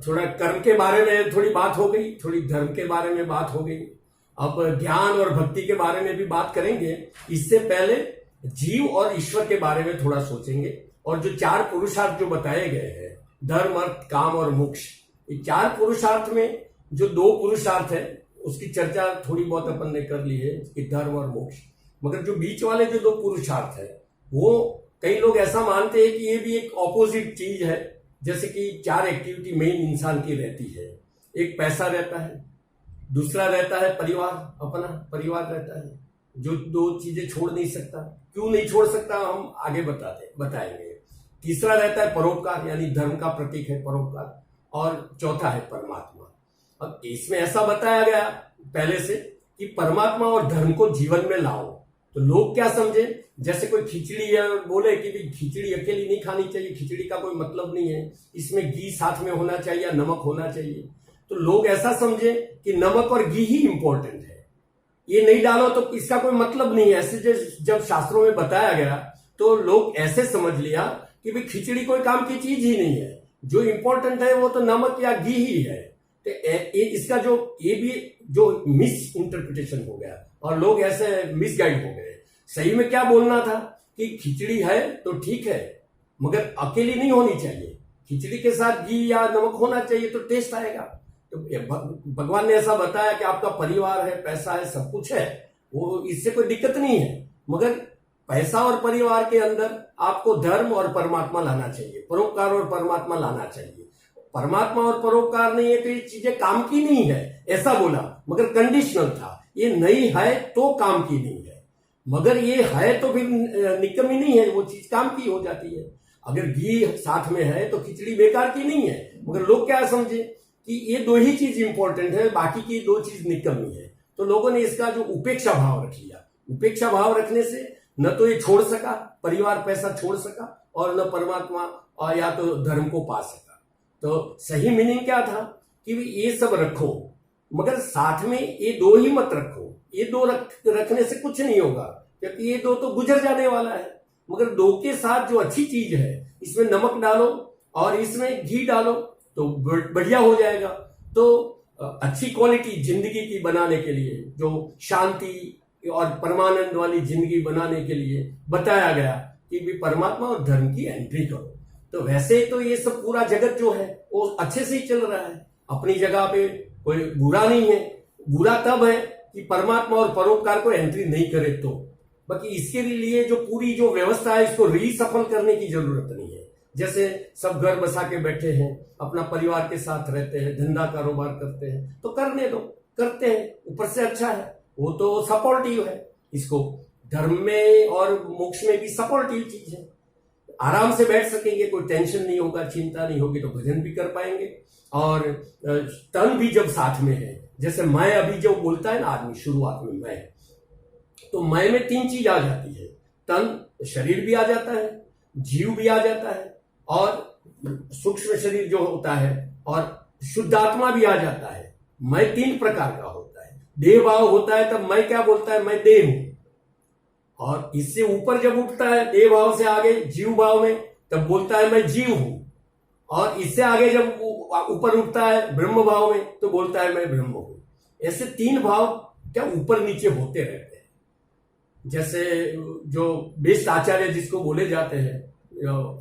थोड़ा कर्म के बारे में थोड़ी बात हो गई, थोड़ी धर्म के बारे में बात हो गई। अब ज्ञान और भक्ति के बारे में भी बात करेंगे। इससे पहले जीव और ईश्वर के बारे में थोड़ा सोचेंगे। और जो 4 पुरुषार्थ जो बताए गए हैं, धर्म, अर्थ, काम और मोक्ष, ये 4 पुरुषार्थ में जो 2 पुरुषार्थ है उसकी चर्चा थोड़ी बहुत अपन ने कर ली है कि धर्म और मोक्ष। मगर जो बीच वाले जो 2 पुरुषार्थ है वो कई लोग ऐसा मानते हैं कि ये भी एक ऑपोजिट चीज है। जैसे कि 4 एक्टिविटी मेन इंसान की रहती है। एक पैसा रहता है, दूसरा रहता है परिवार, अपना परिवार रहता है जो 2 चीजें छोड़ नहीं सकता। क्यों नहीं छोड़ सकता हम आगे बताएंगे। तीसरा रहता है परोपकार, यानी धर्म का प्रतीक है परोपकार। और चौथा है परमात्मा। अब इसमें ऐसा बताया गया पहले से कि परमात्मा और धर्म को जीवन में लाओ। तो लोग क्या समझे, जैसे कोई खिचड़ी बोले कि भाई खिचड़ी अकेली नहीं खानी चाहिए, खिचड़ी का कोई मतलब नहीं है, इसमें घी साथ में होना चाहिए या नमक होना चाहिए। तो लोग ऐसा समझे कि नमक और घी ही इंपॉर्टेंट है, ये नहीं डालो तो इसका कोई मतलब नहीं है। ऐसे जब शास्त्रों में बताया गया तो लोग ऐसे समझ लिया कि भाई खिचड़ी कोई काम की चीज ही नहीं है, जो इंपॉर्टेंट है वो तो नमक या घी ही है। तो इसका ये भी जो मिस इंटरप्रिटेशन हो गया और लोग ऐसे मिसगाइड हो गए। सही में क्या बोलना था कि खिचड़ी है तो ठीक है, मगर अकेली नहीं होनी चाहिए, खिचड़ी के साथ घी या नमक होना चाहिए तो टेस्ट आएगा। तो भगवान ने ऐसा बताया कि आपका परिवार है, पैसा है, सब कुछ है, वो इससे कोई दिक्कत नहीं है, मगर पैसा और परिवार के अंदर आपको धर्म और परमात्मा लाना चाहिए, परोपकार और परमात्मा लाना चाहिए। परमात्मा और परोपकार नहीं है तो ये चीजें काम की नहीं है, ऐसा बोला, मगर कंडीशनल था। ये नहीं है तो काम की नहीं है, मगर ये है तो फिर निकम्मी नहीं है, वो चीज काम की हो जाती है। अगर घी साथ में है तो खिचड़ी बेकार की नहीं है, मगर लोग क्या समझे कि ये 2 ही चीज इंपॉर्टेंट है, बाकी की 2 चीज निकम्मी है। तो लोगों ने इसका जो उपेक्षा भाव रख लिया। उपेक्षा भाव रखने से न तो ये छोड़ सका, परिवार पैसा छोड़ सका, और न परमात्मा या तो धर्म को पा सका। तो सही मीनिंग क्या था कि ये सब रखो, मगर साथ में ये 2 ही मत रखो। ये 2 रखने से कुछ नहीं होगा, क्योंकि ये 2 तो गुजर जाने वाला है। मगर 2 के साथ जो अच्छी चीज है, इसमें नमक डालो और इसमें घी डालो तो बढ़िया हो जाएगा। तो अच्छी क्वालिटी जिंदगी की बनाने के लिए, जो शांति और परमानंद वाली जिंदगी बनाने के लिए बताया गया कि भी परमात्मा और धर्म की एंट्री करो। तो वैसे तो ये सब पूरा जगत जो है वो अच्छे से ही चल रहा है, अपनी जगह पे कोई बुरा नहीं है। बुरा तब है कि परमात्मा और परोपकार को एंट्री नहीं करे तो। बाकी इसके लिए जो पूरी जो व्यवस्था है इसको रीसफल करने की जरूरत नहीं है। जैसे सब घर बसा के बैठे हैं, अपना परिवार के साथ रहते हैं, धंधा कारोबार करते हैं, तो करने दो, करते हैं, ऊपर से अच्छा है, वो तो सपोर्टिव है। इसको धर्म में और मोक्ष में भी सपोर्टिव चीज है। आराम से बैठ सकेंगे, कोई टेंशन नहीं होगा, चिंता नहीं होगी, तो भजन भी कर पाएंगे। और तन भी जब साथ में है, जैसे मैं अभी जो बोलता है ना आदमी शुरुआत में मैं, तो मैं में 3 चीज आ जाती है। तन, शरीर भी आ जाता है, जीव भी आ जाता है, और सूक्ष्म शरीर जो होता है, और शुद्ध आत्मा भी आ जाता है। मैं 3 प्रकार का होता है। देह भाव होता है तब मैं क्या बोलता है, मैं देह हूं। और इससे ऊपर जब उठता है देह भाव से आगे जीव भाव में, तब बोलता है मैं जीव हूं। और इससे आगे जब ऊपर उठता है ब्रह्म भाव में, तो बोलता है मैं ब्रह्म हूं। ऐसे 3 भाव क्या ऊपर नीचे होते रहते हैं। जैसे जो बेस्ट आचार्य जिसको बोले जाते हैं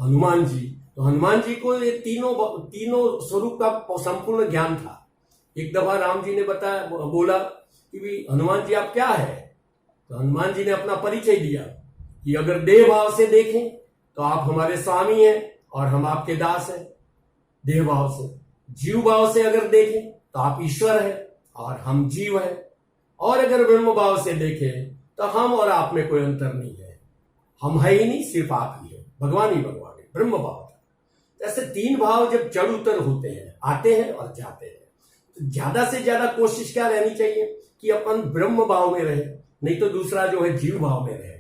हनुमान जी, तो हनुमान जी को ये तीनों स्वरूप का संपूर्ण ज्ञान था। एक दफा राम जी ने बोला कि भी हनुमान जी आप क्या है, तो हनुमान जी ने अपना परिचय दिया कि अगर देह भाव से देखें तो आप हमारे स्वामी हैं और हम आपके दास हैं, देह भाव से। जीव भाव से अगर देखें तो आप ईश्वर हैं और हम जीव हैं, और अगर ब्रह्म भाव से देखें तो हम और आप में कोई अंतर नहीं है, हम है ही नहीं, सिर्फ आप ही है, भगवान ही भगवान है, ब्रह्म भाव था। ऐसे 3 भाव जब चढ़ उतर होते हैं, आते हैं और जाते हैं, तो ज्यादा से ज्यादा कोशिश क्या रहनी चाहिए कि अपन ब्रह्म भाव में रहे, नहीं तो दूसरा जो है जीव भाव में रहे,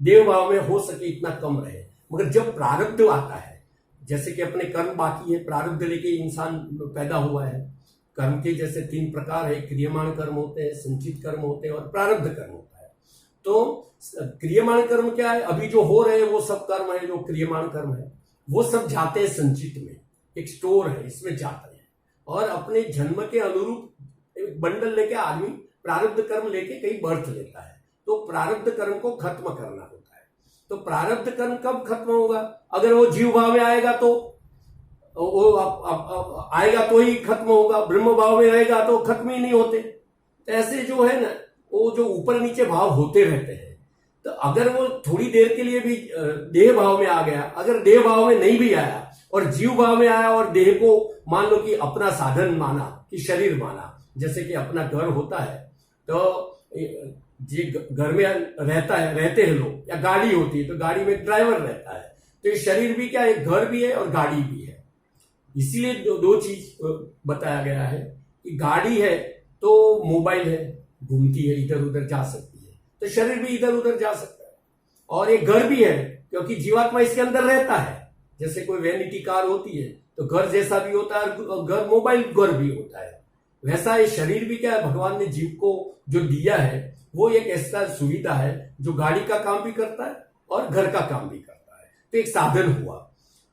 देव भाव में हो सके इतना कम रहे। मगर जब प्रारब्ध आता है, जैसे कि अपने कर्म बाकी है, प्रारब्ध लेके इंसान पैदा हुआ है। कर्म के जैसे 3 प्रकार है, क्रियमाण कर्म होते हैं, संचित कर्म होते हैं और प्रारब्ध कर्म होता है। तो क्रियमाण कर्म क्या है, अभी जो हो रहे हैं वो सब कर्म है, जो क्रियमाण कर्म है वो सब जाते हैं संचित में, एक स्टोर है, इसमें जाते हैं और अपने जन्म के अनुरूप एक बंडल लेके आदमी प्रारब्ध कर्म लेके कहीं बर्थ लेता है। तो प्रारब्ध कर्म को खत्म करना होता है। तो प्रारब्ध कर्म कब खत्म होगा? अगर वो जीव भाव में आएगा तो वो आएगा तो ही खत्म होगा, ब्रह्म भाव में रहेगा तो खत्म ही नहीं होते। तो ऐसे जो है ना, वो जो ऊपर नीचे भाव होते रहते हैं। तो अगर वो थोड़ी देर के लिए भी देह भाव में आ गया, अगर देह भाव में नहीं भी आया और जीव भाव में आया और देह को मान लो कि अपना साधन माना, कि शरीर माना, जैसे कि अपना घर होता है तो जी घर में रहते हैं लोग, या गाड़ी होती है तो गाड़ी में ड्राइवर रहता है। तो ये शरीर भी क्या है, घर भी है और गाड़ी भी है। इसीलिए दो चीज बताया गया है कि गाड़ी है तो मोबाइल है, घूमती है, इधर उधर जा सकती है, तो शरीर भी इधर उधर जा सकता है। और एक घर भी है क्योंकि जीवात्मा इसके अंदर रहता है। जैसे कोई वैनिटी कार होती है तो घर जैसा भी होता है और घर मोबाइल घर भी होता है। वैसा ये शरीर भी क्या है, भगवान ने जीव को जो दिया है वो एक ऐसा सुविधा है जो गाड़ी का काम भी करता है और घर का काम भी करता है। तो एक साधन हुआ।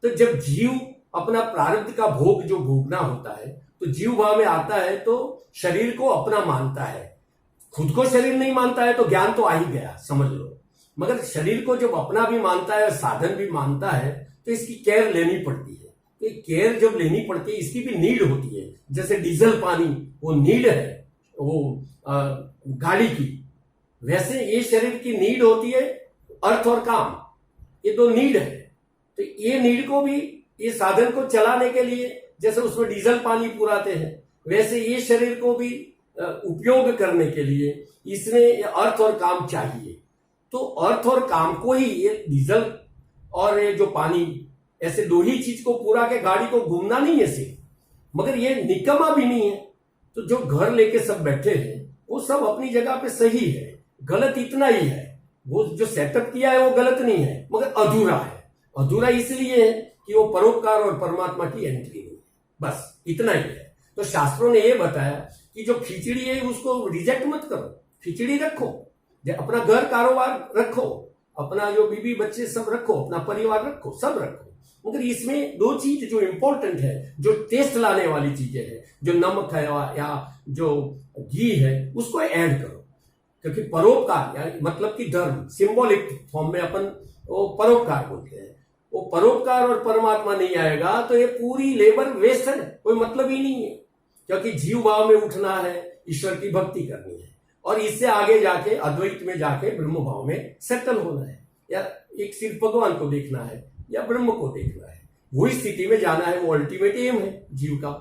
तो जब जीव अपना प्रारब्ध का भोग जो भोगना होता है तो जीव भाव में आता है तो शरीर को अपना मानता है। खुद को शरीर नहीं मानता है तो ज्ञान तो आ ही गया, समझ लो। मगर शरीर को जब अपना भी मानता है, साधन भी मानता है, तो इसकी केयर लेनी पड़ती है। तो केयर जब लेनी पड़ती है, इसकी भी नीड होती है। जैसे डीजल पानी वो नीड है वो गाड़ी की, वैसे ये शरीर की नीड होती है अर्थ और काम, ये दो नीड है। तो ये नीड को भी ये साधन को चलाने के लिए जैसे उसमें डीजल पानी पुराते हैं, वैसे ये शरीर को भी उपयोग करने के लिए इसमें अर्थ और काम चाहिए। तो अर्थ और काम को ही ये डीजल और ये जो पानी, ऐसे दो ही चीज को पूरा के गाड़ी को घूमना नहीं है सिर्फ, मगर ये निकम्मा भी नहीं है। तो जो घर लेके सब बैठे हैं वो सब अपनी जगह पे सही है, गलत इतना ही है, वो जो सेटअप किया है वो गलत नहीं है मगर अधूरा है। अधूरा इसलिए है कि वो परोपकार और परमात्मा की एंट्री नहीं है, बस इतना ही है। तो शास्त्रों ने ये बताया कि जो खिचड़ी है उसको रिजेक्ट मत करो, खिचड़ी रखो, अपना घर कारोबार रखो, अपना जो बीबी बच्चे सब रखो, अपना परिवार रखो, सब रखो, मगर इसमें दो चीज जो इंपॉर्टेंट है, जो टेस्ट लाने वाली चीजें हैं, जो नमक है या जो घी है, उसको ऐड करो। क्योंकि परोपकार मतलब कि धर्म सिंबॉलिक फॉर्म में अपन वो परोपकार बोलते हैं, वो परोपकार और परमात्मा नहीं आएगा तो ये पूरी लेबर वेस्ट है, कोई मतलब ही नहीं है। क्योंकि जीव भाव में उठना है, ईश्वर की भक्ति करनी है और इससे आगे जाके अद्वैत में जाके ब्रह्म भाव में सेटल होना है, या एक सिर्फ भगवान को देखना है या ब्रह्म को देखना है, वही स्थिति में जाना है। वो अल्टीमेट एम है जीव का।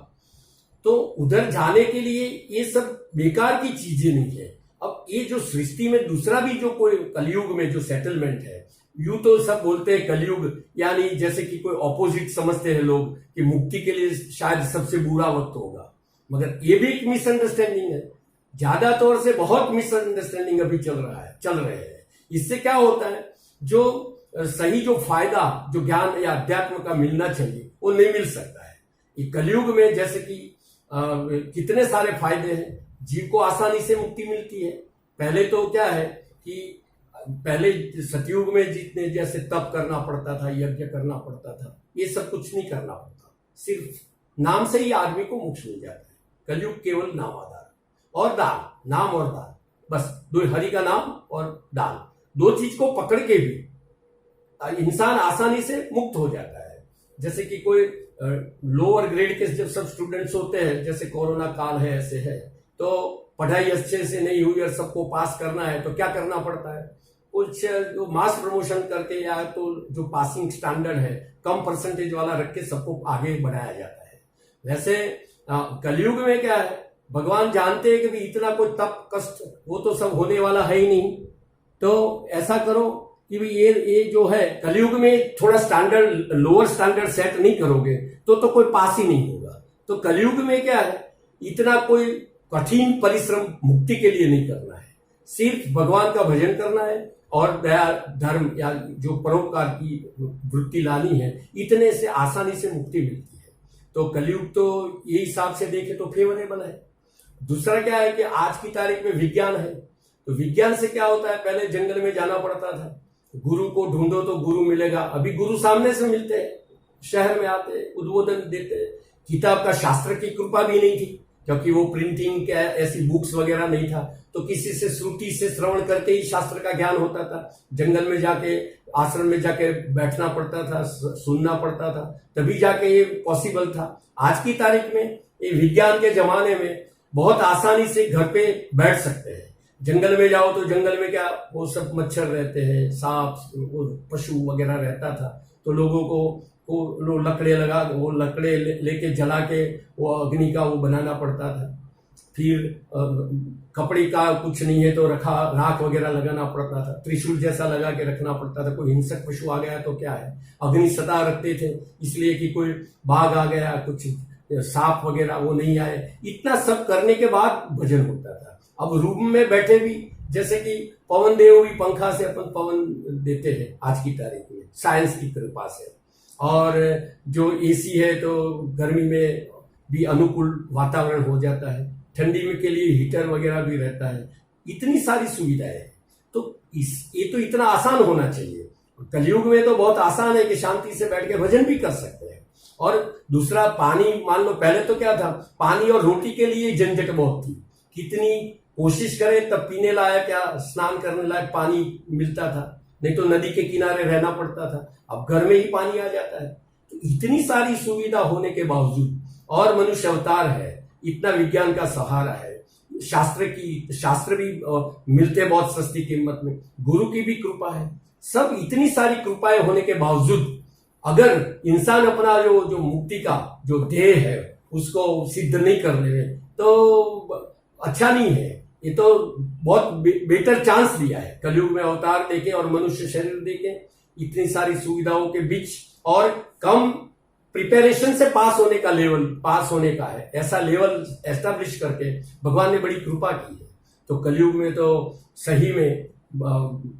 तो उधर जाने के लिए ये सब बेकार की चीजें नहीं है। अब ये जो सृष्टि में दूसरा भी जो कोई कलयुग में जो सेटलमेंट है, यूं तो सब बोलते हैं कलयुग यानी जैसे कि कोई ऑपोजिट समझते हैं लोग कि मुक्ति के लिए शायद सबसे बुरा वक्त होगा, मगर ये भी एक मिसअंडरस्टैंडिंग है। ज्यादा तौर से बहुत मिसअंडरस्टैंडिंग अभी चल रहे हैं। इससे क्या होता है, जो सही जो फायदा जो ज्ञान या अध्यात्म का मिलना चाहिए वो नहीं मिल सकता है। ये कलयुग में जैसे कि कितने सारे फायदे हैं, जीव को आसानी से मुक्ति मिलती है। पहले तो क्या है कि पहले सतयुग में जितने जैसे तप करना पड़ता था, यज्ञ करना पड़ता था, ये सब कुछ नहीं करना पड़ता, सिर्फ नाम से ही आदमी को मोक्ष मिल जाता है। कलयुग केवल नाम आधार और दान, नाम और दान, बस दो, हरि का नाम और दान, दो चीज को पकड़ के भी इंसान आसानी से मुक्त हो जाता है। जैसे कि कोई लोअर ग्रेड के जब सब स्टूडेंट्स होते हैं, जैसे कोरोना काल है ऐसे है, तो पढ़ाई अच्छे से नहीं हुई और सबको पास करना है तो क्या करना पड़ता है, कुछ जो मास प्रमोशन करके या तो जो पासिंग स्टैंडर्ड है कम परसेंटेज वाला रख के सबको आगे बढ़ाया जाता है। वैसे कलयुग में क्या है, भगवान जानते हैं कि भी इतना कोई तप कष्ट वो तो सब होने वाला है ही नहीं, तो ऐसा करो कि भी ये जो है कलयुग में थोड़ा स्टैंडर्ड लोअर स्टैंडर्ड सेट नहीं करोगे तो कोई पास ही नहीं होगा। तो कलयुग में क्या है, इतना कोई कठिन परिश्रम मुक्ति के लिए नहीं करना है, सिर्फ भगवान का भजन करना है और दया धर्म या जो परोपकार की वृत्ति लानी है, इतने से आसानी से मुक्ति मिलती है। तो कलयुग तो ये हिसाब से देखे तो फेवरेबल है। दूसरा क्या है कि आज की तारीख में विज्ञान है, तो विज्ञान से क्या होता है, पहले जंगल में जाना पड़ता था, गुरु को ढूंढो तो गुरु मिलेगा, अभी गुरु सामने से मिलते हैं। शहर में आते, उद्बोधन देते। किताब का शास्त्र की कृपा भी नहीं थी, क्योंकि वो प्रिंटिंग का ऐसी बुक्स वगैरह नहीं था, तो किसी से श्रुति से श्रवण करके ही शास्त्र का ज्ञान होता था। जंगल में जाके, आश्रम में जाके बैठना पड़ता था, सुनना पड़ता था, तभी जाके ये पॉसिबल था। आज की तारीख में ये विज्ञान के जमाने में बहुत आसानी से घर पे बैठ सकते हैं। जंगल में जाओ तो जंगल में क्या, वो सब मच्छर रहते हैं, सांप, पशु वगैरह रहता था, तो लोगों को वो लकड़े लगा, वो लकड़े लेके जला के वो अग्नि का वो बनाना पड़ता था। फिर कपड़े का कुछ नहीं है तो राख वगैरह लगाना पड़ता था, त्रिशूल जैसा लगा के रखना पड़ता था। कोई हिंसक पशु आ गया तो क्या है, अग्नि सदा रखते थे, इसलिए कि कोई बाघ आ गया, कुछ सांप वगैरह वो नहीं आए। इतना सब करने के बाद भजन होता था। अब रूम में बैठे भी, जैसे कि पवन देव भी, पंखा से अपन पवन देते हैं आज की तारीख में साइंस की कृपा से, और जो एसी है तो गर्मी में भी अनुकूल वातावरण हो जाता है, ठंडी में के लिए हीटर वगैरह भी रहता है। इतनी सारी सुविधाएं हैं, तो ये तो इतना आसान होना चाहिए। कलयुग में तो बहुत आसान है कि शांति से बैठ के भजन भी कर सकते हैं। और दूसरा, पानी, मान लो पहले तो क्या था, पानी और रोटी के लिए झंझट बहुत थी। कितनी कोशिश करें तब पीने लायक या स्नान करने लायक पानी मिलता था, नहीं तो नदी के किनारे रहना पड़ता था। अब घर में ही पानी आ जाता है। तो इतनी सारी सुविधा होने के बावजूद, और मनुष्य अवतार है, इतना विज्ञान का सहारा है, शास्त्र भी मिलते बहुत सस्ती कीमत में, गुरु की भी कृपा है, सब इतनी सारी कृपाएं होने के बावजूद अगर इंसान अपना जो मुक्ति का जो ध्येय है उसको सिद्ध नहीं कर ले तो अच्छा नहीं है। ये तो बहुत बेटर चांस दिया है कलयुग में अवतार देके और मनुष्य शरीर देके, इतनी सारी सुविधाओं के बीच और कम प्रिपरेशन से पास होने का है, ऐसा लेवल एस्टेब्लिश करके भगवान ने बड़ी कृपा की है। तो कलयुग में तो सही में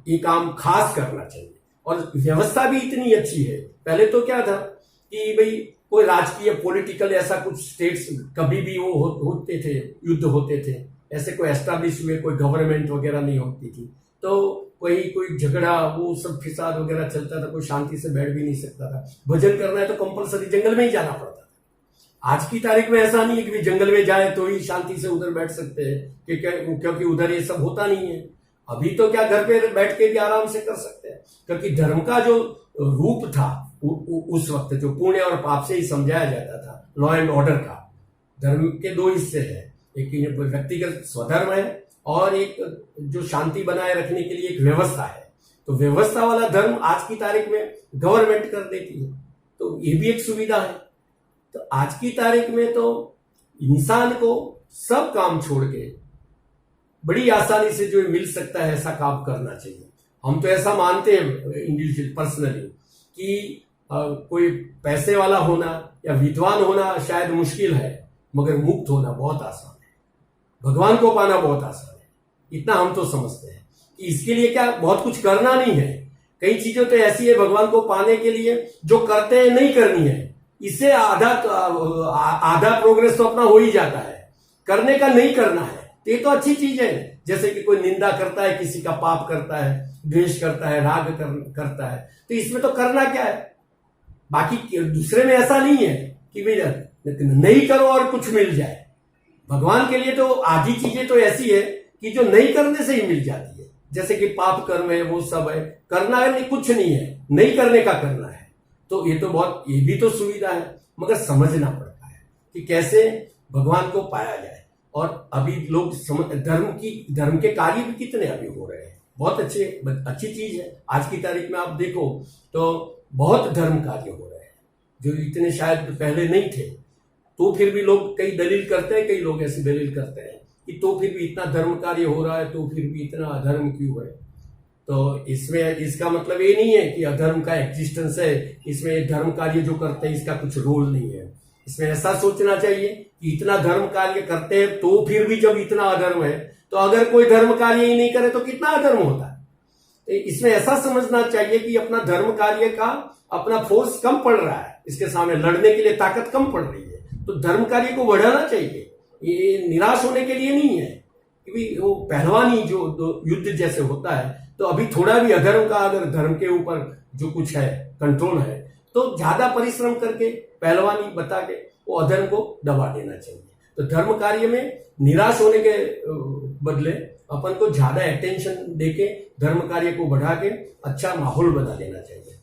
ये काम खास करना चाहिए। और व्यवस्था भी इतनी अच्छी है। पहले तो क्या था कि भाई कोई राजकीय पॉलिटिकल ऐसा कुछ स्टेट्स कभी भी वो होते थे, युद्ध होते थे, ऐसे कोई एस्टैब्लिश हुए कोई गवर्नमेंट वगैरह नहीं होती थी, तो कोई झगड़ा वो सब फिसाद वगैरह चलता था, कोई शांति से बैठ भी नहीं सकता था। भजन करना है तो कंपलसरी जंगल में ही जाना पड़ता था। आज की तारीख में ऐसा नहीं है कि जंगल में जाए तो ही शांति से उधर बैठ सकते हैं, क्योंकि उधर ये सब होता नहीं है। अभी तो क्या, घर पे बैठ के भी आराम से कर सकते हैं, क्योंकि धर्म का जो रूप था उस वक्त जो पुण्य और पाप से ही समझाया जाता था, लॉ एंड ऑर्डर का। धर्म के दो हिस्से हैं, एक व्यक्तिगत स्वधर्म है और एक जो शांति बनाए रखने के लिए एक व्यवस्था है। तो व्यवस्था वाला धर्म आज की तारीख में गवर्नमेंट कर देती है, तो ये भी एक सुविधा है। तो आज की तारीख में तो इंसान को सब काम छोड़ के बड़ी आसानी से जो मिल सकता है ऐसा काम करना चाहिए। हम तो ऐसा मानते हैं इंडिविजुअल पर्सनली कि कोई पैसे वाला होना या विद्वान होना शायद मुश्किल है, मगर मुक्त होना बहुत आसान है, भगवान को पाना बहुत आसान है। इतना हम तो समझते हैं कि इसके लिए क्या बहुत कुछ करना नहीं है। कई चीजें तो ऐसी है भगवान को पाने के लिए जो करते हैं नहीं करनी है, इससे आधा प्रोग्रेस तो अपना हो ही जाता है। करने का नहीं करना है तो ये तो अच्छी चीज है। जैसे कि कोई निंदा करता है, किसी का पाप करता है, द्वेष करता है, राग करता है, तो इसमें तो करना क्या है। बाकी दूसरे में ऐसा नहीं है कि भाई नहीं करो और कुछ मिल जाए। भगवान के लिए तो आधी चीजें तो ऐसी है कि जो नहीं करने से ही मिल जाती है, जैसे कि पाप कर्म है, वो सब है, करना है नहीं, कुछ नहीं है, नहीं करने का करना है। तो ये तो बहुत, ये भी तो सुविधा है, मगर समझना पड़ता है कि कैसे भगवान को पाया जाए। और अभी लोग धर्म के कार्य भी कितने अभी हो रहे हैं, बहुत अच्छी चीज है। आज की तारीख में आप देखो तो बहुत धर्म कार्य हो रहे हैं जो इतने शायद पहले नहीं थे। तो फिर भी लोग कई दलील करते हैं, कई लोग ऐसी दलील करते हैं कि तो फिर भी इतना धर्म कार्य हो रहा है तो फिर भी इतना अधर्म क्यों है। तो इसमें इसका मतलब ये नहीं है कि अधर्म का एग्जिस्टेंस है, इसमें धर्म कार्य जो करते हैं इसका कुछ रोल नहीं है। इसमें ऐसा सोचना चाहिए कि इतना धर्म कार्य करते हैं तो फिर भी जब इतना अधर्म है, तो अगर कोई धर्म कार्य ही नहीं करे तो कितना अधर्म होता है। तो इसमें ऐसा समझना चाहिए कि अपना धर्म कार्य का अपना फोर्स कम पड़ रहा है, इसके सामने लड़ने के लिए ताकत कम पड़ रही है, तो धर्म कार्य को बढ़ाना चाहिए। ये निराश होने के लिए नहीं है कि वो पहलवानी जो युद्ध जैसे होता है, तो अभी थोड़ा भी अधर्म का अगर धर्म के ऊपर जो कुछ है कंट्रोल है तो ज्यादा परिश्रम करके पहलवानी बता के वो अधर्म को दबा देना चाहिए। तो धर्म कार्य में निराश होने के बदले अपन को ज्यादा अटेंशन देके धर्म कार्य को बढ़ा के अच्छा माहौल बना देना चाहिए।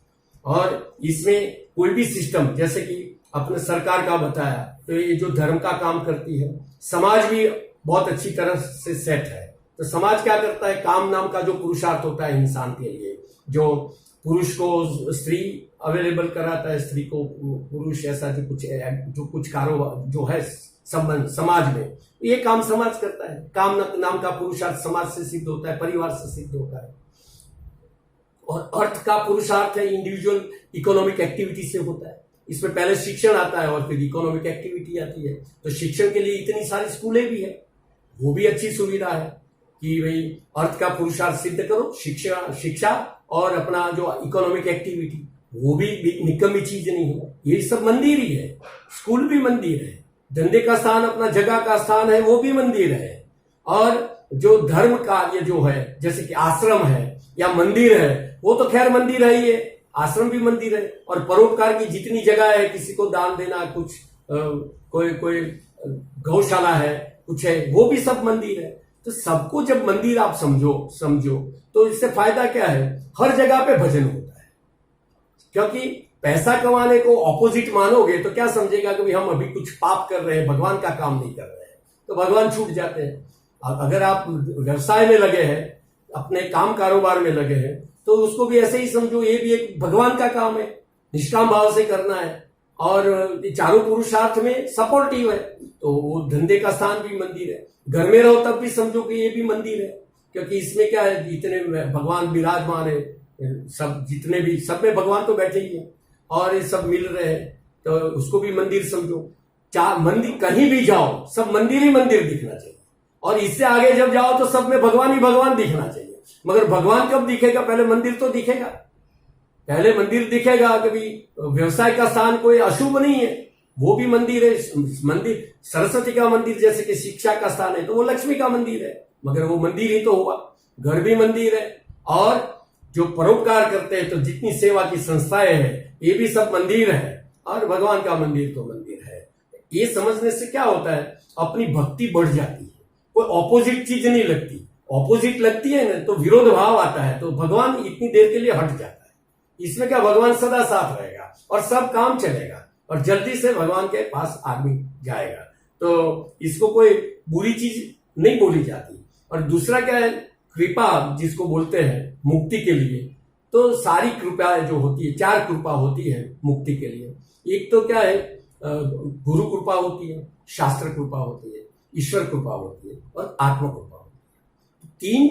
और इसमें कोई भी सिस्टम, जैसे कि अपने सरकार का बताया, तो ये जो धर्म का काम करती है, समाज भी बहुत अच्छी तरह से सेट है। तो समाज क्या करता है, काम नाम का जो पुरुषार्थ होता है इंसान के लिए, जो पुरुष को स्त्री अवेलेबल कराता है, स्त्री को पुरुष, ऐसा जो कुछ कारोबार जो है संबंध समाज में, ये काम समाज करता है। काम नाम का पुरुषार्थ समाज से सिद्ध होता है, परिवार से सिद्ध होता है। और अर्थ का पुरुषार्थ है इंडिविजुअल इकोनॉमिक एक्टिविटी से होता है। इसमें पहले शिक्षण आता है और फिर इकोनॉमिक एक्टिविटी आती है। तो शिक्षण के लिए इतनी सारी स्कूलें भी है, वो भी अच्छी सुविधा है कि भाई अर्थ का पुरुषार्थ सिद्ध करो, शिक्षा और अपना जो इकोनॉमिक एक्टिविटी, वो भी निकम्मी चीज नहीं हो। ये सब मंदिर ही है, स्कूल भी मंदिर है, धंधे का स्थान अपना जगह का स्थान है, वो भी मंदिर है। और जो धर्म कार्य जो है, जैसे कि आश्रम है या मंदिर है, वो तो खैर मंदिर है ही है, आश्रम भी मंदिर है। और परोपकार की जितनी जगह है, किसी को दान देना, कुछ कोई गौशाला है, कुछ है, वो भी सब मंदिर है। तो सबको जब मंदिर आप समझो तो इससे फायदा क्या है, हर जगह पे भजन होता है। क्योंकि पैसा कमाने को ऑपोजिट मानोगे तो क्या समझेगा कि हम अभी कुछ पाप कर रहे हैं, भगवान का काम नहीं कर रहे हैं, तो भगवान छूट जाते हैं। अगर आप व्यवसाय में लगे हैं, अपने काम कारोबार में लगे हैं, तो उसको भी ऐसे ही समझो, ये भी एक भगवान का काम है, निष्काम भाव से करना है। और चारों पुरुषार्थ में सपोर्टिव है, तो वो धंधे का स्थान भी मंदिर है। घर में रहो तब भी समझो कि ये भी मंदिर है, क्योंकि इसमें क्या है, जितने भगवान विराजमान है, सब जितने भी, सब में भगवान तो बैठे ही है और ये सब मिल रहे हैं, तो उसको भी मंदिर समझो। मंदिर कहीं भी जाओ, सब मंदिर ही मंदिर दिखना चाहिए। और इससे आगे जब जाओ तो सब में भगवान ही भगवान दिखना चाहिए। मगर भगवान कब दिखेगा, पहले मंदिर तो दिखेगा, पहले मंदिर दिखेगा। कभी व्यवसाय का स्थान कोई अशुभ नहीं है, वो भी मंदिर है। मंदिर सरस्वती का मंदिर, जैसे कि शिक्षा का स्थान है, तो वो लक्ष्मी का मंदिर है, मगर वो मंदिर ही तो हुआ। घर भी मंदिर है, और जो परोपकार करते हैं, तो जितनी सेवा की संस्थाएं हैं, ये भी सब मंदिर है। और भगवान का मंदिर तो मंदिर है। ये समझने से क्या होता है, अपनी भक्ति बढ़ जाती है, कोई ऑपोजिट चीज नहीं लगती। ऑपोजिट लगती है ना, तो विरोध भाव आता है, तो भगवान इतनी देर के लिए हट जाता है। इसमें क्या, भगवान सदा साथ रहेगा और सब काम चलेगा, और जल्दी से भगवान के पास आदमी जाएगा। तो इसको कोई बुरी चीज नहीं बोली जाती। और दूसरा क्या है, कृपा जिसको बोलते हैं मुक्ति के लिए, तो सारी कृपा जो होती है, 4 कृपा होती है मुक्ति के लिए। एक तो क्या है, गुरु कृपा होती है, शास्त्र कृपा होती है, ईश्वर कृपा होती है, और आत्म कृपा होती है। 3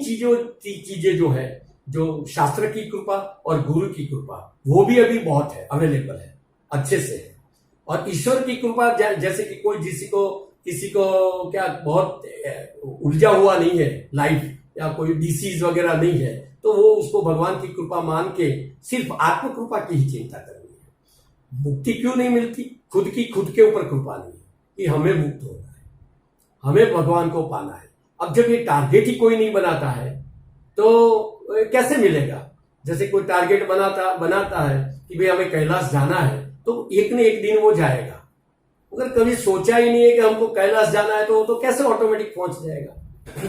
चीजें जो है, जो शास्त्र की कृपा और गुरु की कृपा, वो भी अभी बहुत है, अवेलेबल है, अच्छे से है। और ईश्वर की कृपा, जैसे कि कोई किसी को क्या बहुत उलझा हुआ नहीं है लाइफ, या कोई डिसीज वगैरह नहीं है, तो वो उसको भगवान की कृपा मान के सिर्फ आत्म कृपा की ही चिंता करनी है। मुक्ति क्यों नहीं मिलती, खुद के ऊपर कृपा नहीं है कि हमें मुक्त होना है, हमें भगवान को पाना है। अब जब ये टारगेट ही कोई नहीं बनाता है, तो कैसे मिलेगा। जैसे कोई टारगेट बनाता है कि भाई हमें कैलाश जाना है, तो एक न एक दिन वो जाएगा। अगर कभी सोचा ही नहीं है कि हमको कैलाश जाना है, तो कैसे ऑटोमेटिक पहुंच जाएगा।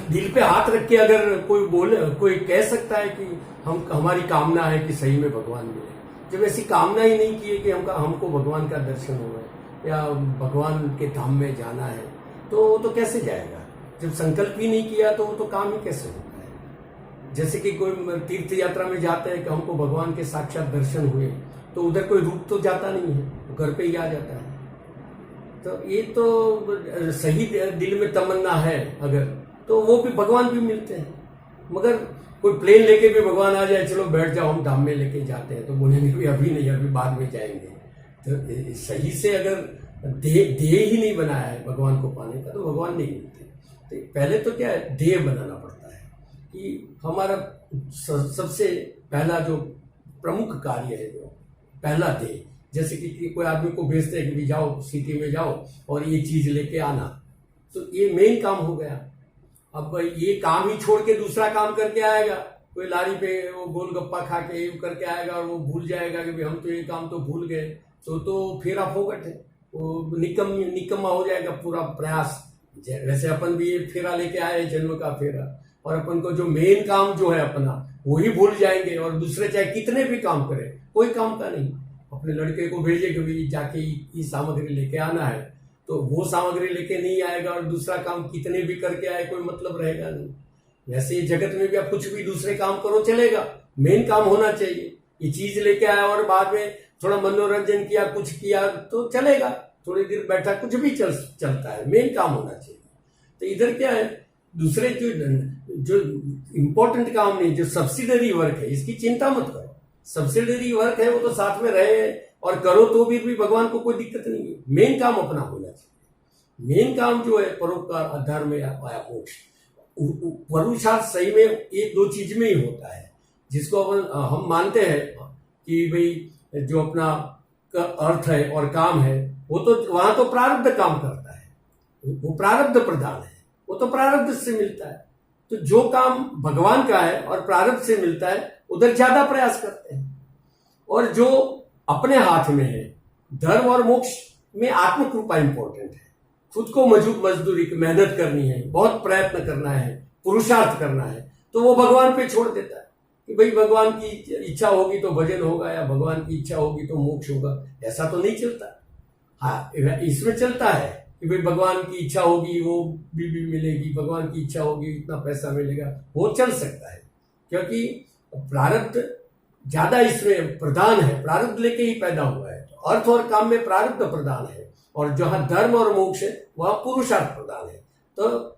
दिल पे हाथ रख के अगर कोई कह सकता है कि हमारी कामना है कि सही में भगवान मिले, जब ऐसी कामना ही नहीं की है कि हमको भगवान का दर्शन हो या भगवान के धाम में जाना है, तो कैसे जाएगा। जब संकल्प ही नहीं किया, तो काम ही कैसे होता है। जैसे कि कोई तीर्थ यात्रा में जाते हैं कि हमको भगवान के साक्षात दर्शन हुए, तो उधर कोई रूप तो जाता नहीं है, तो घर पे ही आ जाता है। तो ये तो सही दिल में तमन्ना है अगर, तो वो भी भगवान भी मिलते हैं। मगर कोई प्लेन लेके भी भगवान आ जाए, चलो बैठ जाओ हम धाम में लेके जाते हैं, तो बोलेंगे भी अभी नहीं, अभी बाद में जाएंगे। तो सही से अगर देह ही नहीं बनाया है भगवान को पाने का, तो भगवान नहीं मिलते। तो पहले तो क्या है, देह बनाना पड़ता है कि हमारा सबसे पहला जो प्रमुख कार्य है, जो पहला देह, जैसे कि कोई आदमी को भेजते हैं कि जाओ सिटी में जाओ और ये चीज लेके आना, तो ये मेन काम हो गया। अब ये काम ही छोड़ के दूसरा काम करके आएगा, कोई लारी पे वो गोलगप्पा खा के यूं करके आएगा और वो भूल जाएगा कि भाई हम तो ये काम तो भूल गए, तो फेरा फोकट है, वो निकम्मा हो जाएगा पूरा प्रयास। वैसे अपन भी ये फेरा लेके आए जन्म का फेरा, और अपन को जो मेन काम जो है अपना वही भूल जाएंगे, और दूसरे चाहे कितने भी काम करें कोई काम का नहीं। अपने लड़के को भेजे कि भाई जाके ये सामग्री लेके आना है, तो वो सामग्री लेके नहीं आएगा और दूसरा काम कितने भी करके आए कोई मतलब रहेगा नहीं। वैसे जगत में भी आप कुछ भी दूसरे काम करो चलेगा, मेन काम होना चाहिए। ये चीज लेके आया और बाद में थोड़ा मनोरंजन किया, कुछ किया तो चलेगा, थोड़ी देर बैठा, कुछ भी चलता है, मेन काम होना चाहिए। तो इधर क्या है, दूसरे जो इम्पोर्टेंट काम नहीं, जो सब्सिडरी वर्क है इसकी चिंता मत करो। सब्सिडरी वर्क है वो तो साथ में रहे और करो तो भी भगवान को कोई दिक्कत नहीं है। मेन काम अपना होना चाहिए। मेन काम जो है परोपकार, धर्म या मोक्ष, पुरुषार्थ सही में ये दो चीज में ही होता है, जिसको हम मानते हैं कि भाई जो अपना अर्थ है और काम है वो तो वहां तो प्रारब्ध काम करता है, वो प्रारब्ध प्रधान है, वो तो प्रारब्ध से मिलता है। तो जो काम भगवान का है और प्रारब्ध से मिलता है उधर ज्यादा प्रयास करते हैं। और जो अपने हाथ में है, धर्म और मोक्ष में आत्म कृपा इंपॉर्टेंट है। खुद को मजदूरी मेहनत करनी है, बहुत प्रयत्न करना है, पुरुषार्थ करना है, तो वो भगवान पे छोड़ देता है कि भाई भगवान की इच्छा होगी तो भजन होगा, या भगवान की इच्छा होगी तो मोक्ष होगा। ऐसा तो नहीं चलता। हाँ, इसमें चलता है कि भाई भगवान की इच्छा होगी वो बीवी मिलेगी, भगवान की इच्छा होगी इतना पैसा मिलेगा, वो चल सकता है, क्योंकि प्रारब्ध ज्यादा इसमें प्रधान है, प्रारब्ध लेके ही पैदा हुआ है। तो अर्थ और काम में प्रारब्ध प्रधान है, और जहां धर्म और मोक्ष है वहां पुरुषार्थ प्रधान है। तो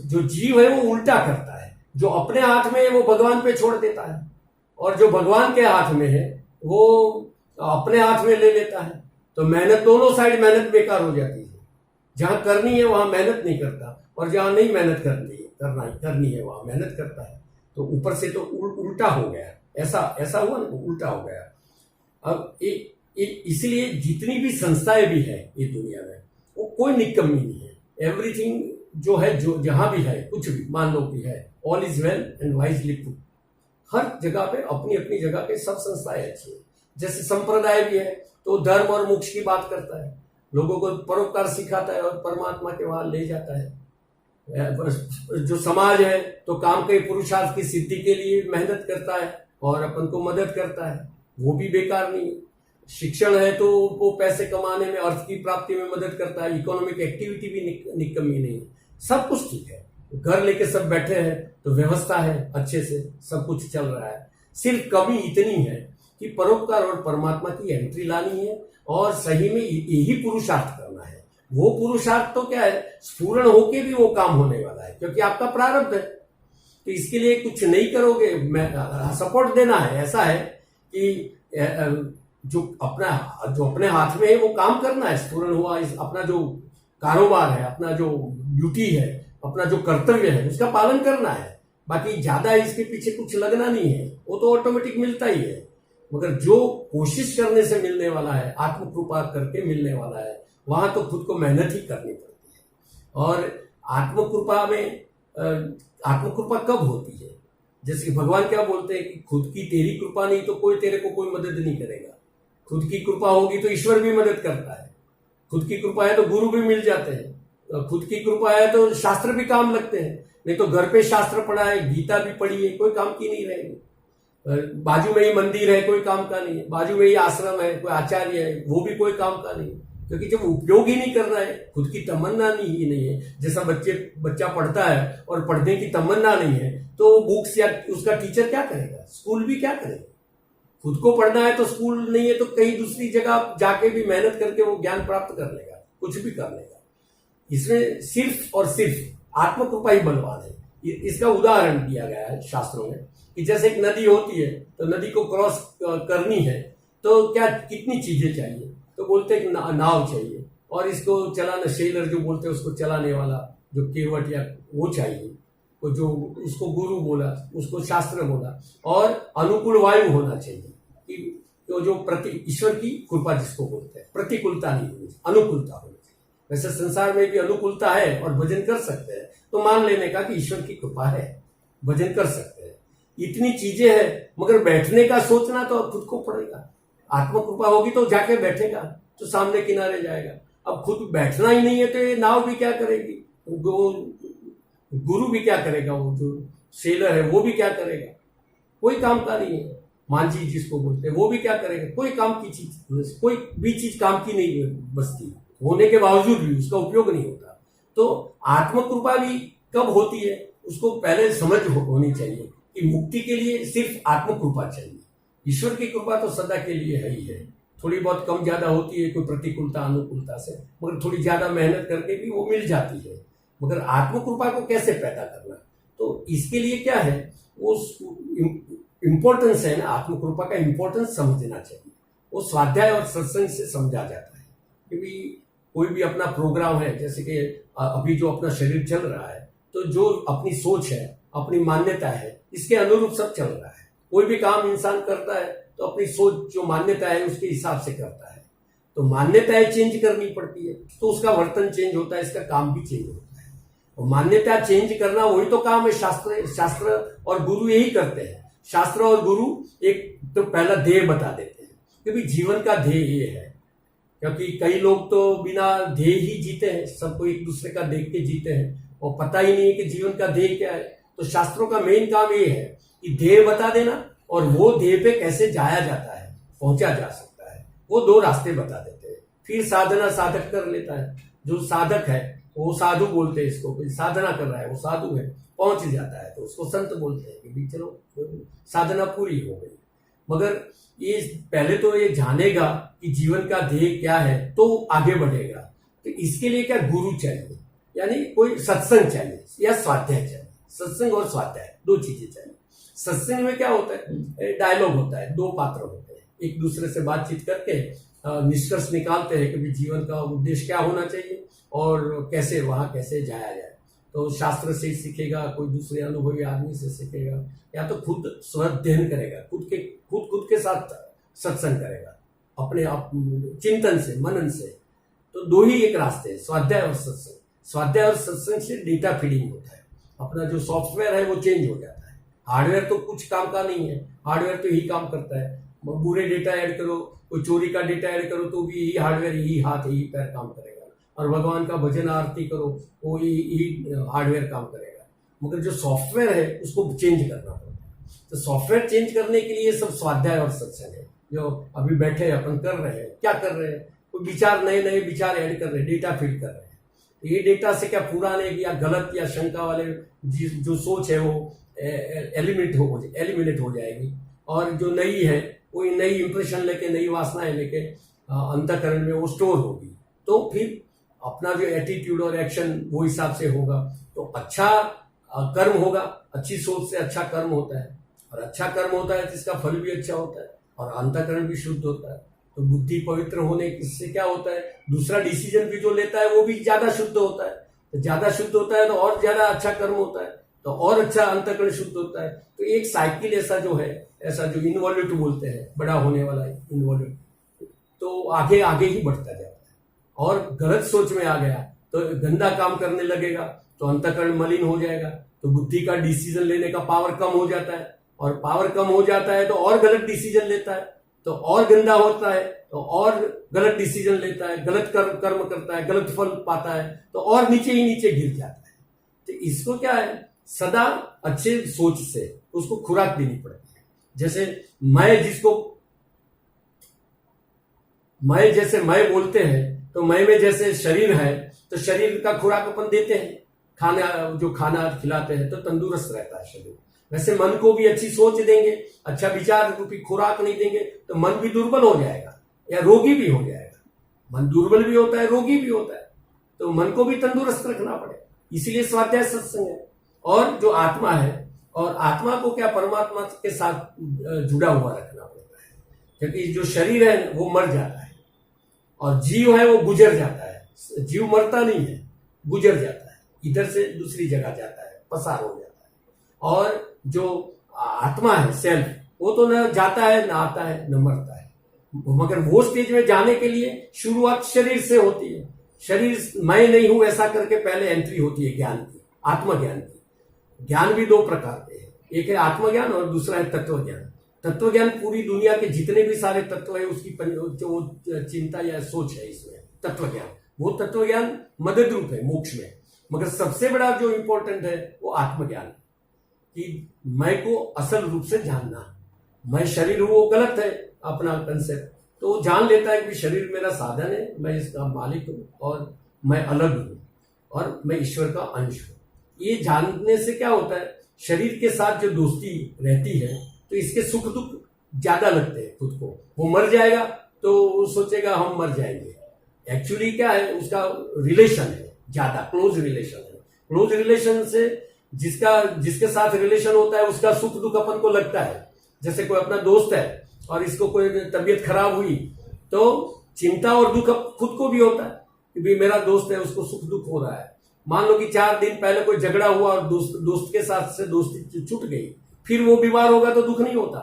जो जीव है वो उल्टा करता है, जो अपने हाथ में है वो भगवान पे छोड़ देता है, और जो भगवान के हाथ में है वो अपने हाथ में ले लेता है। तो मेहनत, दोनों साइड मेहनत बेकार हो जाती है। जहां करनी है वहां मेहनत नहीं करता, और जहां नहीं मेहनत करनी है वहां मेहनत करता है। तो ऊपर से तो उल्टा हो गया, ऐसा हुआ ना, उल्टा हो गया। अब इसलिए जितनी भी संस्थाएं भी है ये दुनिया में, वो कोई निकम्मी नहीं है। एवरीथिंग जो है, जो जहां भी है, कुछ भी मान लो कि है, all is well and wisely put. हर जगह पे अपनी अपनी जगह पे सब संस्थाएं अच्छी है। जैसे संप्रदाय भी है तो धर्म और मोक्ष की बात करता है, लोगों को परोपकार सिखाता है और परमात्मा के वहां ले जाता है। जो समाज है तो काम के पुरुषार्थ की सिद्धि के लिए मेहनत करता है और अपन को मदद करता है, वो भी बेकार नहीं है। शिक्षण है तो वो पैसे कमाने में, अर्थ की प्राप्ति में मदद करता है। इकोनॉमिक एक्टिविटी भी निकम्मी नहीं है, सब कुछ ठीक है। घर लेके सब बैठे हैं तो व्यवस्था है, अच्छे से सब कुछ चल रहा है। सिर्फ कमी इतनी है कि परोपकार और परमात्मा की एंट्री लानी है, और सही में यही पुरुषार्थ करना है। वो पुरुषार्थ तो क्या है, स्फूर्ण होके भी वो काम होने वाला है, क्योंकि आपका प्रारब्ध है। तो इसके लिए कुछ नहीं करोगे, सपोर्ट देना है। ऐसा है कि जो अपने हाथ में है वो काम करना है, स्फूर्ण हुआ, अपना जो कारोबार है, अपना जो ड्यूटी है, अपना जो कर्तव्य है, उसका पालन करना है। बाकी ज्यादा इसके पीछे कुछ लगना नहीं है, वो तो ऑटोमेटिक मिलता ही है। मगर जो कोशिश करने से मिलने वाला है, आत्म कृपा करके मिलने वाला है, वहां तो खुद को मेहनत ही करनी पड़ती है। और आत्म कृपा कब होती है? जैसे कि भगवान क्या बोलते हैं कि खुद की तेरी कृपा नहीं तो तेरे को कोई मदद नहीं करेगा। खुद की कृपा होगी तो ईश्वर भी मदद करता है। खुद की कृपा है तो गुरु भी मिल जाते हैं। खुद की कृपा है तो शास्त्र भी काम लगते हैं। नहीं तो घर पे शास्त्र पढ़ा है, गीता भी पढ़ी है, कोई काम की नहीं रहेगी। बाजू में ही मंदिर है, कोई काम का नहीं है। बाजू में ही आश्रम है, कोई आचार्य है, वो भी कोई काम का नहीं है। क्योंकि जब उपयोग ही नहीं कर रहा है, खुद की तमन्ना ही नहीं है। जैसा बच्चा पढ़ता है और पढ़ने की तमन्ना नहीं है तो बुक्स या उसका टीचर क्या करेगा, स्कूल भी क्या करेगा। खुद को पढ़ना है तो स्कूल नहीं है तो कहीं दूसरी जगह जाके भी मेहनत करके वो ज्ञान प्राप्त कर लेगा, कुछ भी कर लेगा। इसमें सिर्फ और सिर्फ आत्म कृपा ही बलवान है। इसका उदाहरण दिया गया है शास्त्रों में कि जैसे एक नदी होती है तो नदी को क्रॉस करनी है तो क्या कितनी चीजें चाहिए, तो बोलते हैं कि नाव चाहिए, और इसको चलाना, शेलर जो बोलते हैं उसको चलाने वाला जो केवट या वो चाहिए, तो जो उसको गुरु बोला, उसको शास्त्र बोला, और अनुकूल वायु होना चाहिए कि तो जो ईश्वर की कृपा जिसको बोलते हैं, प्रतिकूलता नहीं होनी, अनुकूलता होनी चाहिए। वैसे संसार में भी अनुकूलता है और भजन कर सकते हैं, तो मान लेने का कि ईश्वर की कृपा है, भजन कर सकते हैं। इतनी चीजें हैं, मगर बैठने का सोचना तो खुद को पड़ेगा। आत्म कृपा होगी तो जाके बैठेगा, तो सामने किनारे जाएगा। अब खुद बैठना ही नहीं है तो ये नाव भी क्या करेगी, गुरु भी क्या करेगा, वो जो सेलर है वो भी क्या करेगा, कोई काम का नहीं है। मांझी जिसको बोलते हैं वो भी क्या करेगा, कोई काम की चीज, कोई भी चीज काम की नहीं बचती, होने के बावजूद भी उसका उपयोग नहीं होता। तो आत्म कृपा भी कब होती है, उसको पहले समझ होनी चाहिए कि मुक्ति के लिए सिर्फ आत्म कृपा चाहिए। ईश्वर की कृपा तो सदा के लिए है ही है, थोड़ी बहुत कम ज्यादा होती है कोई प्रतिकूलता अनुकूलता से, मगर थोड़ी ज्यादा मेहनत करके भी वो मिल जाती है। मगर आत्म कृपा को कैसे पैदा करना, तो इसके लिए क्या है, वो इम्पोर्टेंस है ना, आत्म कृपा का इम्पोर्टेंस समझना चाहिए। वो स्वाध्याय और सत्संग से समझा जाता है। क्योंकि कोई भी अपना प्रोग्राम है, जैसे कि अभी जो अपना शरीर चल रहा है, तो जो अपनी सोच है, अपनी मान्यता है, इसके अनुरूप सब चल रहा है। कोई भी काम इंसान करता है तो अपनी सोच जो मान्यता है उसके हिसाब से करता है। तो मान्यताएं चेंज करनी पड़ती है तो उसका वर्तन चेंज होता है, इसका काम भी चेंज होता है। और मान्यता चेंज करना वही तो काम है। शास्त्र और गुरु यही करते हैं। शास्त्र और गुरु एक तो पहला ध्येय बता देते हैं, क्योंकि जीवन का ध्येय ये है। क्योंकि कई लोग तो बिना ध्येय ही जीते हैं, सबको एक दूसरे का देख के जीते हैं और पता ही नहीं है कि जीवन का ध्येय क्या है। तो शास्त्रों का मेन काम ये है कि ध्येय बता देना, और वो ध्येय पे कैसे जाया जाता है, पहुंचा जा सकता है, वो दो रास्ते बता देते हैं। फिर साधना साधक कर लेता है। जो साधक है वो साधु बोलते हैं इसको, कोई साधना कर रहा है वो साधु है, पहुंच जाता है तो उसको संत बोलते हैं कि चलो साधना पूरी हो गई। मगर ये पहले तो ये जानेगा कि जीवन का ध्येय क्या है तो आगे बढ़ेगा। तो इसके लिए क्या, गुरु चाहिए, यानी कोई सत्संग चाहिए या स्वाध्याय चाहिए। सत्संग और स्वाध्याय दो चीजें चाहिए। सत्संग में क्या होता है, डायलॉग होता है, दो पात्र होते हैं, एक दूसरे से बातचीत करके निष्कर्ष निकालते हैं कि जीवन का उद्देश्य क्या होना चाहिए और कैसे वहां कैसे जाया जाए। तो शास्त्र से सीखेगा, कोई दूसरे अनुभवी आदमी से सीखेगा, या तो खुद स्वाध्ययन करेगा, खुद के साथ सत्संग करेगा, अपने आप चिंतन से, मनन से। तो दो ही एक रास्ते हैं, स्वाध्याय और सत्संग। स्वाध्याय और सत्संग से डेटा फीडिंग होता है, अपना जो सॉफ्टवेयर है वो चेंज हो जाता है। हार्डवेयर तो कुछ काम का नहीं है, हार्डवेयर तो यही काम करता है। बुरे डेटा ऐड करो, कोई चोरी का डेटा ऐड करो तो भी यही हार्डवेयर, यही हाथ, यही पैर काम करेगा। और भगवान का भजन आरती करो, वो यही हार्डवेयर काम करेगा। मगर जो सॉफ्टवेयर है उसको चेंज करना पड़ता है। तो सॉफ्टवेयर चेंज करने के लिए सब स्वाध्याय और सत्संग है। जो अभी बैठे अपन कर रहे हैं, क्या कर रहे हैं, कोई विचार, नए नए विचार ऐड कर रहे हैं, डेटा फीड कर रहे हैं। ये डेटा से क्या पुराने या गलत या शंका वाले जो सोच है वो एलिमिनेट हो जाएगी, और जो नई है वो नई इंप्रेशन लेके, नई वासनाएं लेके अंतःकरण में वो स्टोर होगी। तो फिर अपना जो एटीट्यूड और एक्शन वो हिसाब से होगा तो अच्छा कर्म होगा। अच्छी सोच से अच्छा कर्म होता है, और अच्छा कर्म होता है तो इसका फल भी अच्छा होता है, और अंतःकरण भी शुद्ध होता है। तो बुद्धि पवित्र होने से क्या होता है, दूसरा डिसीजन भी जो लेता है वो भी ज्यादा शुद्ध होता है। तो ज्यादा शुद्ध होता है तो और ज्यादा अच्छा कर्म होता है, तो और अच्छा अंतःकरण शुद्ध होता है। तो एक साइकिल ऐसा जो है, ऐसा जो इन्वॉल्यूट बोलते हैं, बड़ा होने वाला इन्वॉल्यूट, तो आगे आगे ही बढ़ता जाता है। और गलत सोच में आ गया तो गंदा काम करने लगेगा, तो अंतःकरण मलिन हो जाएगा, तो बुद्धि का डिसीजन लेने का पावर कम हो जाता है, और पावर कम हो जाता है तो और गलत डिसीजन लेता है, तो और गंदा होता है, तो और गलत डिसीजन लेता है, गलत कर्म करता है, गलत फल पाता है, तो और नीचे ही नीचे गिर जाता है। तो इसको क्या है, सदा अच्छे सोच से उसको खुराक देनी पड़ती है। जैसे मैं बोलते हैं, तो मैं में जैसे शरीर है, तो शरीर का खुराक अपन देते हैं, खाना खिलाते हैं तो तंदुरुस्त रहता है शरीर। वैसे मन को भी अच्छी सोच देंगे, अच्छा विचार रूपी खुराक नहीं देंगे तो मन भी दुर्बल हो जाएगा या रोगी भी हो जाएगा। मन दुर्बल भी होता है, रोगी भी होता है, तो मन को भी तंदुरुस्त रखना पड़ेगा। इसीलिए स्वाध्याय सत्संग है। और जो आत्मा है, और आत्मा को क्या परमात्मा के साथ जुड़ा हुआ रखना पड़ता है, क्योंकि जो शरीर है वो मर जाता है और जीव है वो गुजर जाता है। जीव मरता नहीं है, गुजर जाता है, इधर से दूसरी जगह जाता है, पसार हो जाता है। और जो आत्मा है, सेल्फ, वो तो न जाता है, न आता है, न मरता है। मगर वो स्टेज में जाने के लिए शुरुआत शरीर से होती है। शरीर मैं नहीं हूं ऐसा करके पहले एंट्री होती है ज्ञान की, आत्मज्ञान की। ज्ञान भी दो प्रकार के हैं, एक है आत्मज्ञान और दूसरा है तत्व ज्ञान। तत्व ज्ञान पूरी दुनिया के जितने भी सारे तत्व है उसकी जो चिंता या सोच है इसमें तत्व ज्ञान। वो तत्व ज्ञान मदद रूप है मोक्ष में, मगर सबसे बड़ा जो इंपॉर्टेंट है वो आत्मज्ञान, कि मैं को असल रूप से जानना। मैं शरीर हूं वो गलत है अपना कंसेप्ट, तो वो जान लेता है कि शरीर मेरा साधन है, मैं इसका मालिक हूं और मैं अलग हूं और मैं ईश्वर का अंश हूं। ये जानने से क्या होता है, शरीर के साथ जो दोस्ती रहती है तो इसके सुख दुख ज्यादा लगते हैं खुद को। वो मर जाएगा तो वो सोचेगा हम मर जाएंगे, एक्चुअली क्या है उसका रिलेशन है, ज्यादा क्लोज रिलेशन है। क्लोज रिलेशन से जिसके साथ रिलेशन होता है उसका सुख दुख अपन को लगता है। जैसे कोई अपना दोस्त है और इसको कोई तबीयत खराब हुई तो चिंता और दुख खुद को भी होता है कि भाई मेरा दोस्त है उसको सुख दुख हो रहा है। मान लो कि 4 दिन पहले कोई झगड़ा हुआ और दोस्त के साथ से दोस्ती छूट गई, फिर वो बीमार होगा तो दुख नहीं होता।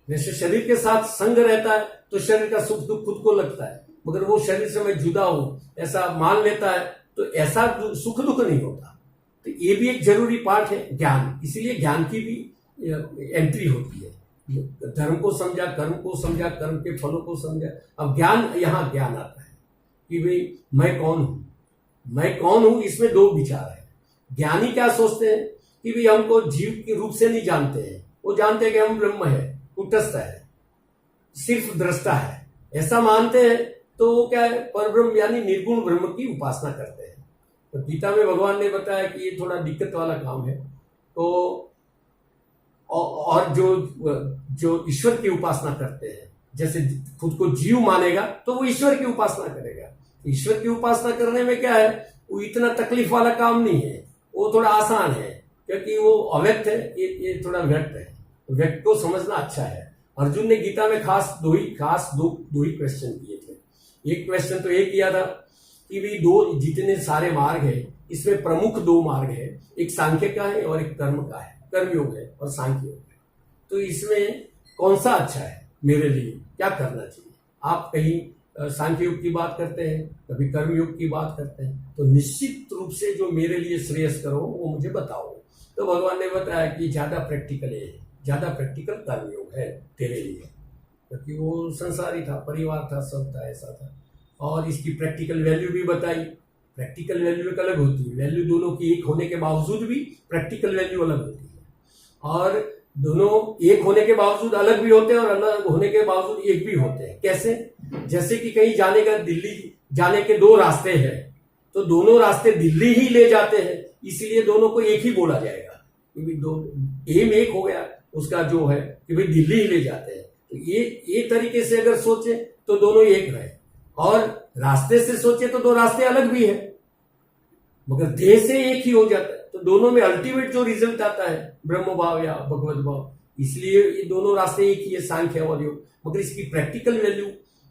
जैसे शरीर के साथ संग रहता है तो शरीर का सुख दुख खुद को लगता है, मगर वो शरीर से मैं जुदा हूं ऐसा मान लेता है तो ऐसा सुख दुख नहीं होता। तो ये भी एक जरूरी पार्ट है ज्ञान, इसीलिए ज्ञान की भी एंट्री होती है। धर्म को समझा, कर्म को समझा, कर्म के फलों को समझा, अब यहाँ ज्ञान आता है कि भाई मैं कौन हूं। मैं कौन हूं इसमें 2 विचार है। ज्ञानी क्या सोचते हैं कि भाई हमको जीव के रूप से नहीं जानते हैं, वो जानते हैं कि हम ब्रह्म है, कुटस्थ है, सिर्फ दृष्टा है, ऐसा मानते हैं। तो वो क्या है, परब्रह्म यानी निर्गुण ब्रह्म की उपासना करते हैं। तो गीता में भगवान ने बताया कि ये थोड़ा दिक्कत वाला काम है। तो और जो ईश्वर की उपासना करते हैं, जैसे खुद को जीव मानेगा तो वो ईश्वर की उपासना करेगा। ईश्वर की उपासना करने में क्या है, वो इतना तकलीफ वाला काम नहीं है, वो थोड़ा आसान है, क्योंकि वो अव्यक्त है, ये थोड़ा व्यक्त है। व्यक्त को समझना अच्छा है। अर्जुन ने गीता में खास दो ही क्वेश्चन किए थे। एक क्वेश्चन तो ये किया था कि भाई 2 जितने सारे मार्ग है इसमें प्रमुख 2 मार्ग है, एक सांख्य का है और एक कर्म का है, कर्मयोग है और सांख्य योग है। तो इसमें कौन सा अच्छा है मेरे लिए, क्या करना चाहिए? आप कहीं सांख्य योग की बात करते हैं, कभी कर्मयोग की बात करते हैं, तो निश्चित रूप से जो मेरे लिए श्रेयस्कर हो वो मुझे बताओ। तो भगवान ने बताया कि ज्यादा प्रैक्टिकल कर्मयोग है तेरे लिए, क्योंकि वो संसारी था, परिवार था, सब था, ऐसा था। और इसकी प्रैक्टिकल वैल्यू भी बताई। प्रैक्टिकल वैल्यू एक अलग होती है, वैल्यू दोनों की एक होने के बावजूद भी प्रैक्टिकल वैल्यू अलग होती है। और दोनों एक होने के बावजूद अलग भी होते हैं और अलग होने के बावजूद एक भी होते हैं। कैसे? जैसे कि कहीं जाने का, दिल्ली जाने के 2 रास्ते हैं, तो दोनों रास्ते दिल्ली ही ले जाते हैं, इसलिए दोनों को एक ही बोला जाएगा, क्योंकि एम एक हो गया उसका जो है कि भाई दिल्ली ही ले जाते हैं। तो ये तरीके से अगर सोचे तो दोनों एक है, और रास्ते से सोचे तो 2 रास्ते अलग भी है, मगर देह से एक ही हो जाता है। तो दोनों में अल्टीमेट जो रिजल्ट आता है ब्रह्म भाव या भगवत भाव, इसलिए ये दोनों रास्ते एक ही है, सांख्य और योग। मगर इसकी प्रैक्टिकल वैल्यू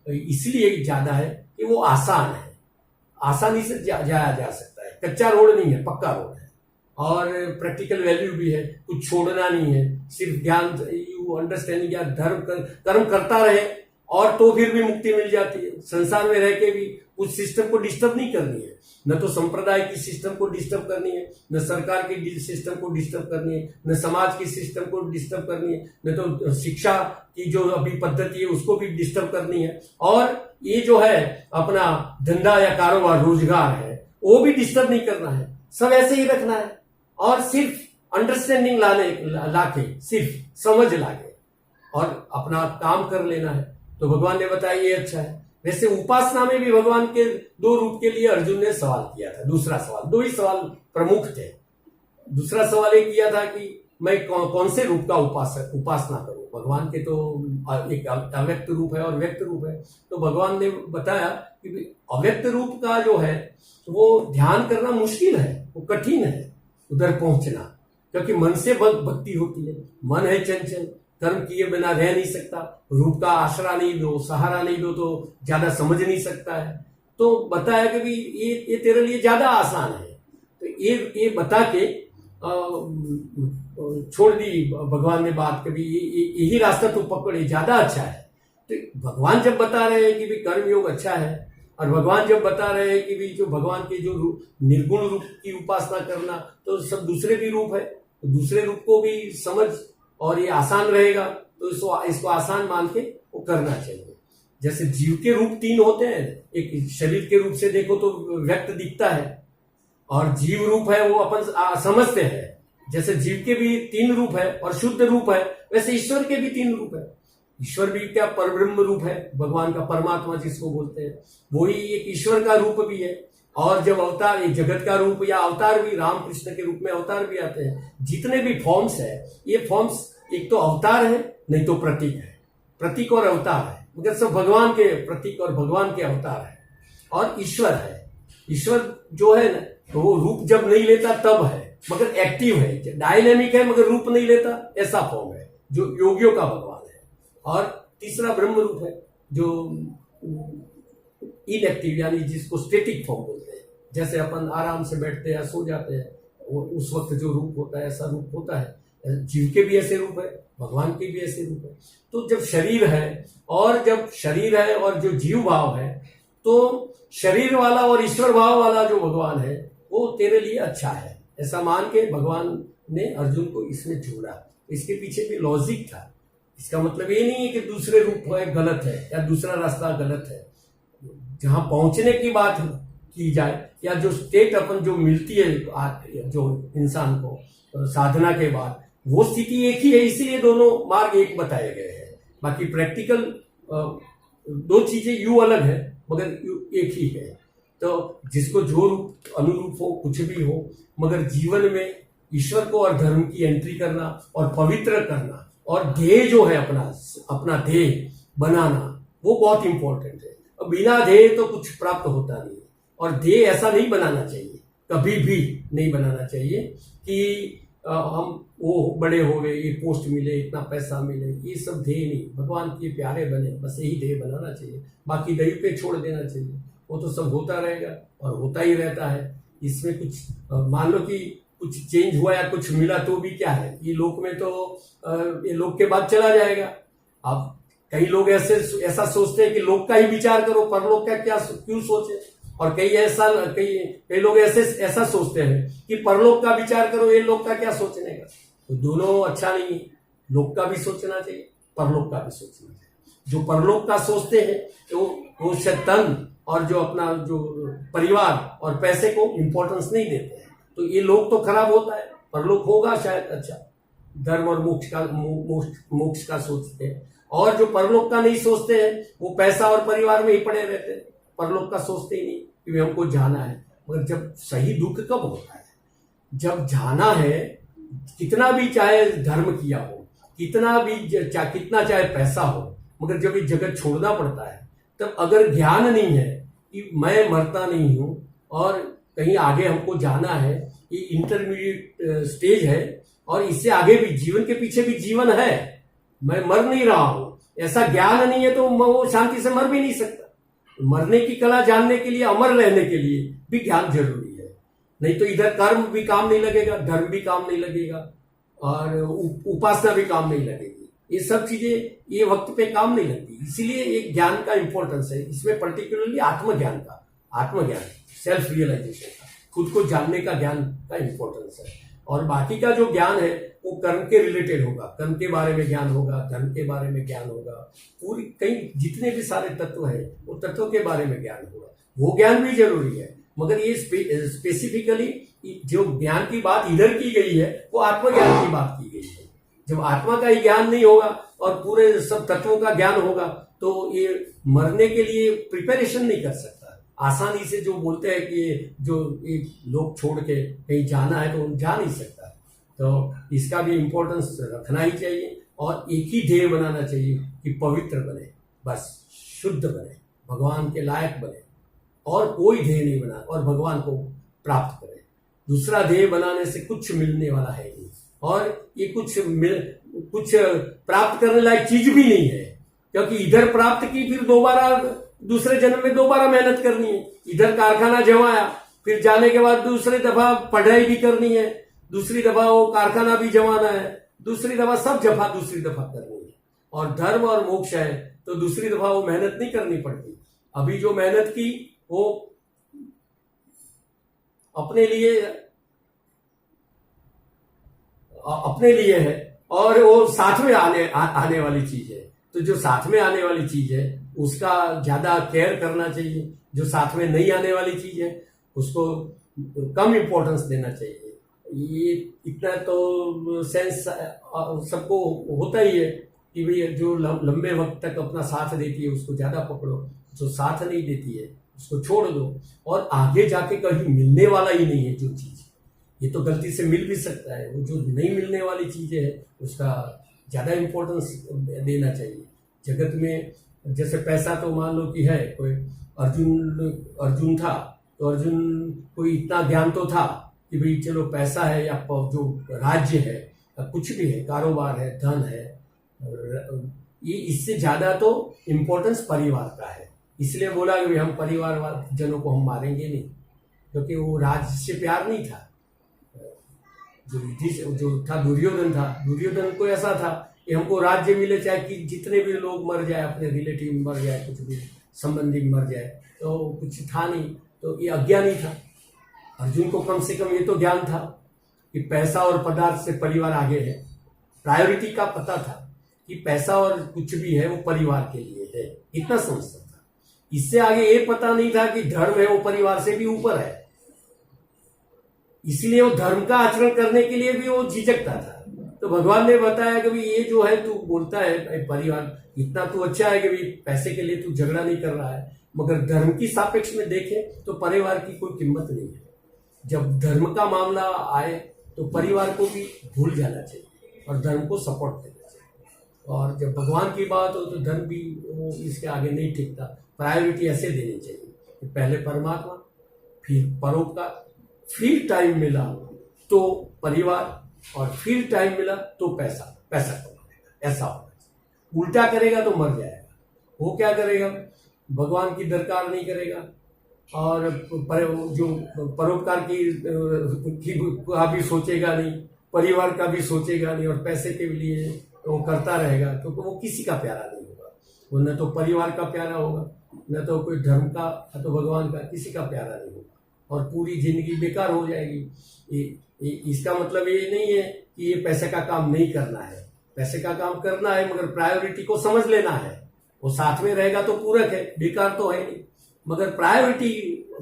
इसलिए ज्यादा है कि वो आसान है, आसानी से जाया जा सकता है, कच्चा रोड नहीं है, पक्का रोड है। और प्रैक्टिकल वैल्यू भी है, कुछ छोड़ना नहीं है, सिर्फ ज्ञान, यू अंडरस्टैंडिंग या कर्म करता रहे और तो फिर भी मुक्ति मिल जाती है। संसार में रह के भी उस सिस्टम को डिस्टर्ब नहीं करनी है, न तो संप्रदाय की सिस्टम को डिस्टर्ब करनी है, न सरकार की सिस्टम को डिस्टर्ब करनी है, न समाज की सिस्टम को डिस्टर्ब करनी है, न तो शिक्षा की जो अभी पद्धति है उसको भी डिस्टर्ब करनी है, और ये जो है अपना धंधा या कारोबार रोजगार है वो भी डिस्टर्ब नहीं करना है, सब ऐसे ही रखना है। और सिर्फ अंडरस्टैंडिंग लाके सिर्फ समझ लाके और अपना काम कर लेना है। तो भगवान ने बताया ये अच्छा है। वैसे उपासना में भी भगवान के 2 रूप के लिए अर्जुन ने सवाल किया था। दूसरा सवाल, 2 ही सवाल प्रमुख थे। दूसरा सवाल ये किया था कि मैं कौन से रूप का उपासना करूं। भगवान के तो एक अव्यक्त रूप है और व्यक्त रूप है। तो भगवान ने बताया कि अव्यक्त रूप का जो है वो ध्यान करना मुश्किल है, वो कठिन है उधर पहुंचना, क्योंकि मन से भक्ति होती है। मन है चंचल, कर्म किए बिना रह नहीं सकता, रूप का आसरा नहीं दो, सहारा नहीं दो तो ज्यादा समझ नहीं सकता है। तो बताया कि भी ये तेरे लिए ज्यादा आसान है। तो ये बता के छोड़ दी भगवान ने बात, कभी यही रास्ता तू पकड़े, ज्यादा अच्छा है। तो भगवान जब बता रहे हैं कि भी कर्म योग अच्छा है, और भगवान जब बता रहे हैं कि भी जो भगवान के जो निर्गुण रूप की उपासना करना, तो सब दूसरे भी रूप है, तो दूसरे रूप को भी समझ और ये आसान रहेगा तो इसको आसान मान के वो करना चाहिए। जैसे जीव के रूप 3 होते हैं, एक शरीर के रूप से देखो तो व्यक्त दिखता है और जीव रूप है वो अपन समझते हैं। जैसे जीव के भी 3 रूप है और शुद्ध रूप है, वैसे ईश्वर के भी 3 रूप है। ईश्वर भी क्या परब्रह्म रूप है, भगवान का परमात्मा जिसको बोलते हैं, वही एक ईश्वर का रूप भी है। और जब अवतार, ये जगत का रूप या अवतार भी, राम कृष्ण के रूप में अवतार भी आते हैं। जितने भी फॉर्म्स है, ये फॉर्म्स एक तो अवतार है, नहीं तो प्रतीक है। प्रतीक और अवतार है, मगर सब भगवान के प्रतीक और भगवान के अवतार है। और ईश्वर है, ईश्वर जो है ना, तो वो रूप जब नहीं लेता तब है, मगर एक्टिव है, डायनेमिक है, मगर रूप नहीं लेता, ऐसा फॉर्म है जो योगियों का भगवान है। और तीसरा ब्रह्म रूप है जो इनएक्टिव, यानी जिसको स्टेटिक फॉर्म बोलते हैं। जैसे अपन आराम से बैठते हैं या सो जाते हैं, उस वक्त जो रूप होता है ऐसा रूप होता है। जीव के भी ऐसे रूप है, भगवान के भी ऐसे रूप है। तो जब शरीर है और जो जीव भाव है, तो शरीर वाला और ईश्वर भाव वाला जो भगवान है वो तेरे लिए अच्छा है, ऐसा मान के भगवान ने अर्जुन को इसमें जोड़ा। इसके पीछे भी लॉजिक था। इसका मतलब ये नहीं है कि दूसरे रूप है गलत है या दूसरा रास्ता गलत है। जहां पहुंचने की बात की जाए या जो स्टेट अपन जो मिलती है जो इंसान को साधना के बाद, वो स्थिति एक ही है, इसीलिए दोनों मार्ग एक बताए गए हैं। बाकी प्रैक्टिकल 2 चीजें यू अलग है मगर यू एक ही है। तो जिसको जो रूप अनुरूप हो, कुछ भी हो, मगर जीवन में ईश्वर को और धर्म की एंट्री करना और पवित्र करना और ध्येय जो है अपना ध्येय बनाना, वो बहुत इंपॉर्टेंट है। बिना ध्येय तो कुछ प्राप्त होता नहीं है। और ध्येय ऐसा नहीं बनाना चाहिए, कभी भी नहीं बनाना चाहिए कि हम वो बड़े हो गए, ये पोस्ट मिले, इतना पैसा मिले, ये सब ध्येय नहीं। भगवान के प्यारे बने, बस यही ध्येय बनाना चाहिए। बाकी दैव पे छोड़ देना चाहिए, वो तो सब होता रहेगा और होता ही रहता है। इसमें कुछ मान लो कि कुछ चेंज हुआ या कुछ मिला तो भी क्या है, ये लोक में तो ये लोक के बाद चला जाएगा। अब कई लोग ऐसा सोचते हैं कि लोक का ही विचार करो, परलोक का क्या क्यों सोचे। और कई लोग ऐसा सोचते हैं कि परलोक का विचार करो, ये लोक का क्या सोचने का। तो दोनों अच्छा नहीं है, लोक का भी सोचना चाहिए, परलोक का भी सोचना चाहिए। जो परलोक का सोचते हैं तो वो शैतान और जो अपना जो परिवार और पैसे को इंपॉर्टेंस नहीं देते हैं, तो ये लोग तो खराब होता है। परलोक होगा शायद अच्छा, धर्म और मोक्ष का सोचते हैं। और जो परलोक का नहीं सोचते हैं वो पैसा और परिवार में ही पड़े रहते हैं, परलोक का सोचते ही नहीं कि हमको जाना है। मगर जब सही दुख कब होता है, जब जाना है, कितना भी चाहे धर्म किया हो, कितना चाहे पैसा हो, मगर जब ये जगत छोड़ना पड़ता है, तब अगर ज्ञान नहीं है कि मैं मरता नहीं हूं और कहीं आगे हमको जाना है, ये इंटरमीडिएट स्टेज है और इससे आगे भी जीवन के पीछे भी जीवन है, मैं मर नहीं रहा हूं, ऐसा ज्ञान नहीं है तो वो शांति से मर भी नहीं सकता। मरने की कला जानने के लिए, अमर रहने के लिए भी ज्ञान जरूरी है। नहीं तो इधर कर्म भी काम नहीं लगेगा, धर्म भी काम नहीं लगेगा और उपासना भी काम नहीं लगेगी। ये सब चीजें ये वक्त पे काम नहीं लगती। इसीलिए एक ज्ञान का इंपॉर्टेंस है इसमें, पर्टिकुलरली आत्मज्ञान, सेल्फ रियलाइजेशन का, खुद को जानने का ज्ञान का इंपॉर्टेंस है। और बाकी का जो ज्ञान है वो कर्म के रिलेटेड होगा, कर्म के बारे में ज्ञान होगा, धर्म के बारे में ज्ञान होगा, पूरी कई जितने भी सारे तत्व है वो तत्वों के बारे में ज्ञान होगा। वो ज्ञान भी जरूरी है, मगर ये स्पेसिफिकली जो ज्ञान की बात इधर की गई है वो आत्मज्ञान की बात की गई है। जब आत्मा का ही ज्ञान नहीं होगा और पूरे सब तत्वों का ज्ञान होगा तो ये मरने के लिए प्रिपरेशन नहीं कर सकता। आसानी से जो बोलते हैं कि जो एक लोग छोड़ के कहीं जाना है तो जा नहीं सकता। तो इसका भी इम्पोर्टेंस रखना ही चाहिए और एक ही ध्येय बनाना चाहिए कि पवित्र बने, बस शुद्ध बने, भगवान के लायक बने, और कोई ध्येय नहीं बना और भगवान को प्राप्त करे। दूसरा ध्येय बनाने से कुछ मिलने वाला है नहीं, और ये कुछ प्राप्त करने लायक चीज भी नहीं है, क्योंकि इधर प्राप्त की फिर दोबारा दूसरे जन्म में दोबारा मेहनत करनी है। इधर कारखाना जमाया, फिर जाने के बाद दूसरी दफा पढ़ाई भी करनी है, दूसरी दफा वो कारखाना भी जमाना है, दूसरी दफा सब जफा दूसरी दफा करनी है। और धर्म और मोक्ष है तो दूसरी दफा वो मेहनत नहीं करनी पड़ती। अभी जो मेहनत की वो अपने लिए अपने लिए है और वो साथ में आने वाली चीज है। तो जो साथ में आने वाली चीज है उसका ज्यादा केयर करना चाहिए, जो साथ में नहीं आने वाली चीज है उसको कम इम्पोर्टेंस देना चाहिए। ये इतना तो सेंस सबको होता ही है कि भाई जो लंबे वक्त तक अपना साथ देती है उसको ज्यादा पकड़ो, जो साथ नहीं देती है उसको छोड़ दो। और आगे जाके कहीं मिलने वाला ही नहीं है जो चीज, ये तो गलती से मिल भी सकता है, वो जो नहीं मिलने वाली चीजें है उसका ज्यादा इम्पोर्टेंस देना चाहिए। जगत में जैसे पैसा तो मान लो कि है, कोई अर्जुन था तो अर्जुन को इतना ज्ञान तो था कि भाई चलो पैसा है या जो राज्य है या कुछ भी है, कारोबार है, धन है, ये इससे ज्यादा तो इम्पोर्टेंस परिवार का है। इसलिए बोला कि हम परिवार जनों को हम मारेंगे नहीं, क्योंकि वो राज्य से प्यार नहीं था। जो था दुर्योधन को ऐसा था कि हमको राज्य मिले, चाहे कि जितने भी लोग मर जाए, अपने रिलेटिव मर जाए, कुछ भी संबंधी मर जाए, तो कुछ था नहीं, तो ये अज्ञानी था। अर्जुन को कम से कम ये तो ज्ञान था कि पैसा और पदार्थ से परिवार आगे है। प्रायोरिटी का पता था कि पैसा और कुछ भी है वो परिवार के लिए है, इतना समझता था। इससे आगे ये पता नहीं था कि धर्म है वो परिवार से भी ऊपर है, इसलिए वो धर्म का आचरण करने के लिए भी वो झिझकता था। तो भगवान ने बताया कि भाई ये जो है तू बोलता है परिवार इतना तू अच्छा है कि भाई पैसे के लिए तू झगड़ा नहीं कर रहा है, मगर धर्म की सापेक्ष में देखे तो परिवार की कोई कीमत नहीं है। जब धर्म का मामला आए तो परिवार को भी भूल जाना चाहिए और धर्म को सपोर्ट देना चाहिए। और जब भगवान की बात हो तो धर्म भी वो इसके आगे नहीं टिकता। प्रायोरिटी ऐसे देनी चाहिए कि पहले परमात्मा, फिर परोपकार, फिर टाइम मिला तो परिवार, और फिर टाइम मिला तो पैसा कमाएगा, ऐसा होगा। उल्टा करेगा तो मर जाएगा। वो क्या करेगा, भगवान की दरकार नहीं करेगा और जो परोपकार का भी सोचेगा नहीं, परिवार का भी सोचेगा नहीं, और पैसे के लिए वो करता रहेगा तो वो किसी का प्यारा नहीं होगा। वो न तो परिवार का प्यारा होगा, न तो कोई धर्म का, न तो भगवान का, किसी का प्यारा नहीं होगा और पूरी जिंदगी बेकार हो जाएगी। इसका मतलब ये नहीं है कि ये पैसे का काम नहीं करना है, पैसे का काम करना है, मगर प्रायोरिटी को समझ लेना है। वो साथ में रहेगा तो पूरक है, बेकार तो है नहीं, मगर प्रायोरिटी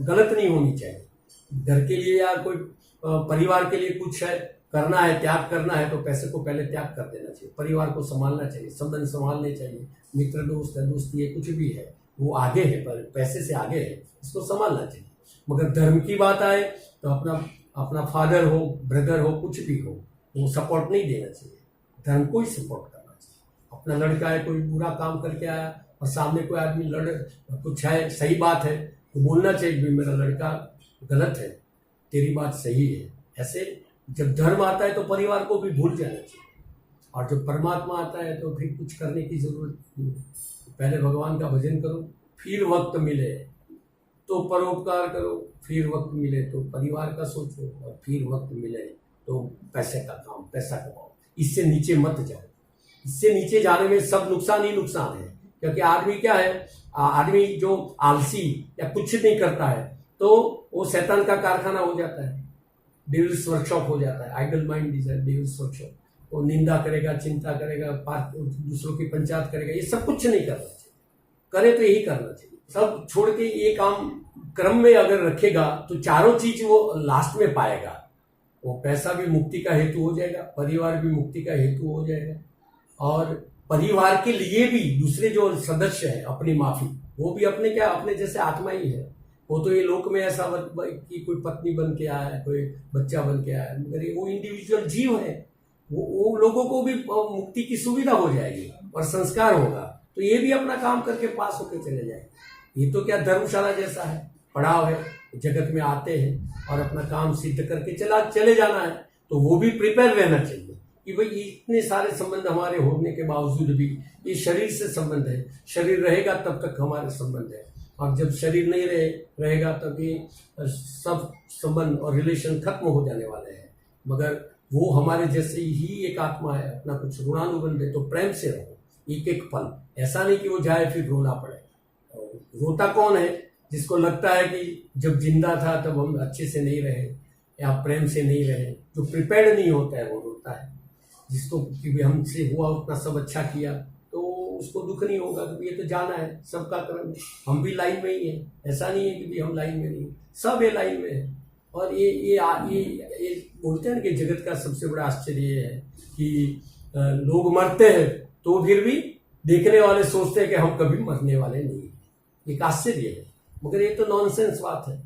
गलत नहीं होनी चाहिए। घर के लिए या कोई परिवार के लिए कुछ है करना है, त्याग करना है, तो पैसे को पहले त्याग कर देना चाहिए। परिवार को संभालना चाहिए, संबंध संभालने चाहिए, मित्र दोस्त है, दोस्ती है, कुछ भी है वो आगे है, पर पैसे से आगे है, इसको संभालना चाहिए। मगर धर्म की बात आए तो अपना फादर हो, ब्रदर हो, कुछ भी हो, वो सपोर्ट नहीं देना चाहिए, धर्म को ही सपोर्ट करना चाहिए। अपना लड़का है, कोई बुरा काम करके आया और सामने कोई आदमी कुछ है, सही बात है, तो बोलना चाहिए कि मेरा लड़का गलत है, तेरी बात सही है। ऐसे जब धर्म आता है तो परिवार को भी भूल जाना चाहिए, और जब परमात्मा आता है तो फिर कुछ करने की जरूरत नहीं है। पहले भगवान का भजन करो, फिर वक्त मिले तो परोपकार करो, फिर वक्त मिले तो परिवार का सोचो, और फिर वक्त मिले तो पैसे का काम, पैसा कमाओ। इससे नीचे मत जाओ, इससे नीचे जाने में सब नुकसान ही नुकसान है। क्योंकि आदमी क्या है, आदमी जो आलसी या कुछ नहीं करता है तो वो शैतान का कारखाना हो जाता है, डेविल्स वर्कशॉप हो जाता है। Idle mind is devil's workshop. वो निंदा करेगा, चिंता करेगा, दूसरों की पंचायत करेगा, ये सब कुछ नहीं करना चाहिए। करे तो यही करना चाहिए, सब छोड़ के ये काम क्रम में अगर रखेगा तो चारों चीज वो लास्ट में पाएगा। वो पैसा भी मुक्ति का हेतु हो जाएगा, परिवार भी मुक्ति का हेतु हो जाएगा, और परिवार के लिए भी दूसरे जो सदस्य है अपनी माफी, वो भी अपने क्या, अपने जैसे आत्मा ही है। वो तो ये लोक में ऐसा कि कोई पत्नी बन के आया है, कोई बच्चा बन के आया है, मगर वो इंडिविजुअल जीव है, वो लोगों को भी मुक्ति की सुविधा हो जाएगी और संस्कार होगा, तो ये भी अपना काम करके पास होकर चले जाएंगे। ये तो क्या धर्मशाला जैसा है, पड़ाव है, जगत में आते हैं और अपना काम सिद्ध करके चले जाना है। तो वो भी प्रिपेयर रहना चाहिए कि भाई इतने सारे संबंध हमारे होने के बावजूद भी ये शरीर से संबंध है, शरीर रहेगा तब तक हमारे संबंध है, और जब शरीर नहीं रहेगा तब ये सब संबंध और रिलेशन खत्म हो जाने वाले हैं। मगर वो हमारे जैसे ही एक आत्मा है, अपना कुछ ऋणानुबंध है, तो प्रेम से रहो एक एक पल। ऐसा नहीं कि वो जाए फिर रोना पड़े। रोता कौन है, जिसको लगता है कि जब जिंदा था तब हम अच्छे से नहीं रहे, या प्रेम से नहीं रहे, जो प्रिपेयर्ड नहीं होता है वो रोता है। जिसको कि भी हमसे हुआ उतना सब अच्छा किया तो उसको दुख नहीं होगा, क्योंकि ये तो जाना है, सबका कर्म है। हम भी लाइन में ही है, ऐसा नहीं है कि भी हम लाइन में नहीं, सब ये लाइन में है। और ये बोलते हैं ना कि जगत का सबसे बड़ा आश्चर्य ये है कि लोग मरते हैं तो फिर भी देखने वाले सोचते हैं कि हम कभी मरने वाले नहीं हैं। एक आश्चर्य है, मगर ये तो नॉनसेंस बात है।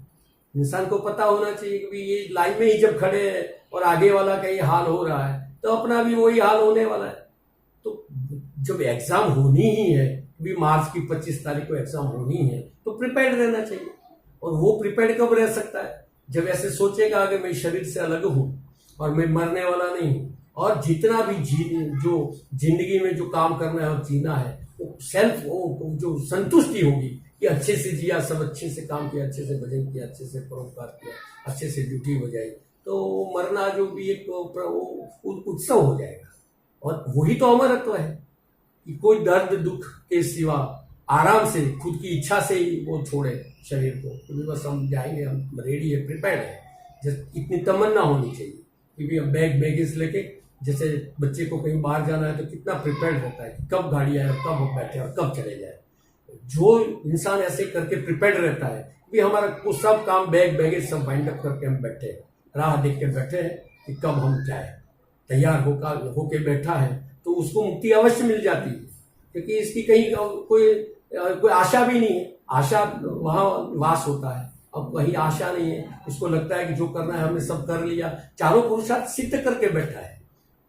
इंसान को पता होना चाहिए कि ये लाइन में ही जब खड़े हैं और आगे वाला का ये हाल हो रहा है तो अपना भी वही हाल होने वाला है। तो जब एग्जाम होनी ही है, भी मार्च की 25 तारीख को एग्जाम होनी है, तो प्रिपेयर्ड रहना चाहिए। और वो प्रिपेयर्ड कब रह सकता है? जब ऐसे सोचेगा कि मैं शरीर से अलग हूं और मैं मरने वाला नहीं हूं, और जितना भी जो जिंदगी में जो काम करना है और जीना है वो सेल्फ वो जो संतुष्टि होगी कि अच्छे से जिया, सब अच्छे से काम किया, अच्छे से भजन किया, अच्छे से परोपकार किया, अच्छे से ड्यूटी बजाई, तो मरना जो भी एक उत्सव हो जाएगा। और वही तो अमरत्व है कि कोई दर्द दुख के सिवा आराम से खुद की इच्छा से ही वो छोड़े शरीर को, क्योंकि बस हम जाएंगे, हम रेडी है, प्रिपेयर्ड है। जैसे इतनी तमन्ना होनी चाहिए कि हम बैगेज लेके, जैसे बच्चे को कहीं बाहर जाना है तो कितना प्रिपेयर्ड रहता है कि कब गाड़ी आए और कब हम बैठे और कब चले जाए। जो इंसान ऐसे करके प्रिपेयर्ड रहता है कि हमारा वो सब काम बैगेज सब बाइंड अप करके हम बैठे हैं, राह देख के बैठे हैं कि कब हम जाए, तैयार होके बैठा है, तो उसको मुक्ति अवश्य मिल जाती है। क्योंकि इसकी कहीं कोई आशा भी नहीं है, आशा वहां वास होता है, अब वही आशा नहीं है। उसको लगता है कि जो करना है हमने सब कर लिया, चारों पुरुषार्थ सिद्ध करके बैठा है।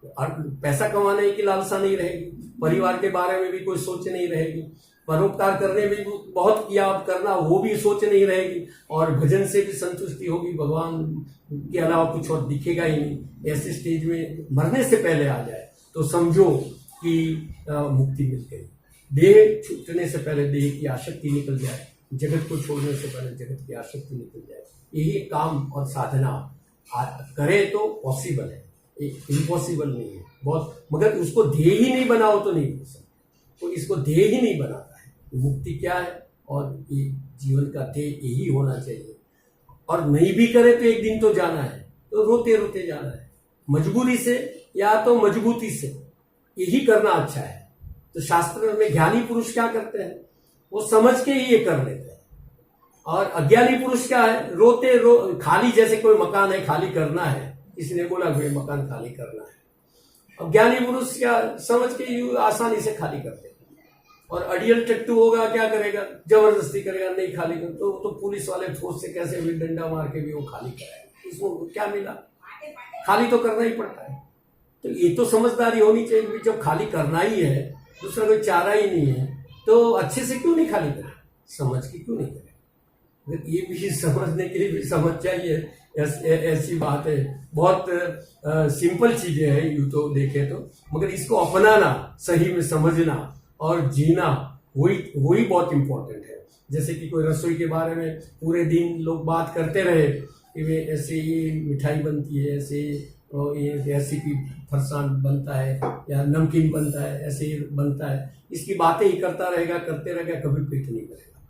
और पैसा कमाने की लालसा नहीं रहेगी, परिवार के बारे में भी कोई सोच नहीं रहेगी, परोपकार करने में भी बहुत किया अब करना वो भी सोच नहीं रहेगी, और भजन से भी संतुष्टि होगी, भगवान के अलावा कुछ और दिखेगा ही नहीं। ऐसे स्टेज में मरने से पहले आ जाए तो समझो कि मुक्ति मिल गई। देह छूटने से पहले देह की आसक्ति निकल जाए, जगत को छोड़ने से पहले जगत की आसक्ति निकल जाए, यही काम और साधना करे तो पॉसिबल है, इम्पॉसिबल नहीं है बहुत। मगर उसको ध्येय ही नहीं बनाओ तो नहीं हो सकता, तो इसको ध्येय ही नहीं बनाता है। मुक्ति क्या है और ये जीवन का ध्येय यही होना चाहिए। और नहीं भी करे तो एक दिन तो जाना है, तो रोते रोते जाना है, मजबूरी से या तो मजबूती से, यही करना अच्छा है। तो शास्त्र में ज्ञानी पुरुष क्या करते हैं, वो समझ के ही ये कर लेते हैं। और अज्ञानी पुरुष क्या है, खाली, जैसे कोई मकान है खाली करना है, किसी ने बोला कोई मकान खाली करना है, अब ज्ञानी पुरुष क्या समझ के आसानी से खाली कर देगा। और अड़ियल टट्टू होगा, क्या करेगा, जबरदस्ती करेगा, नहीं खाली कर, तो पुलिस वाले फोर्स से कैसे भी डंडा मार के भी वो खाली कराएगा, उसको क्या मिला, खाली तो करना ही पड़ता है। तो ये तो समझदारी होनी चाहिए कि जब खाली करना ही है, दूसरा कोई चारा ही नहीं है, तो अच्छे से क्यों नहीं खाली करे, समझ के क्यों नहीं करे। ये भी समझने के लिए भी समझ चाहिए, ऐसी बात है। बहुत सिंपल चीजें हैं यूं तो देखे तो, मगर इसको अपनाना, सही में समझना और जीना, वही बहुत इंपॉर्टेंट है। जैसे कि कोई रसोई के बारे में पूरे दिन लोग बात करते रहे कि वे ऐसे ये मिठाई बनती है, ऐसे ये रेसिपी फरसान बनता है या नमकीन बनता है, ऐसे ही बनता है, इसकी बातें ही करता रहेगा, करते रहेगा, कभी पेट नहीं भरेगा।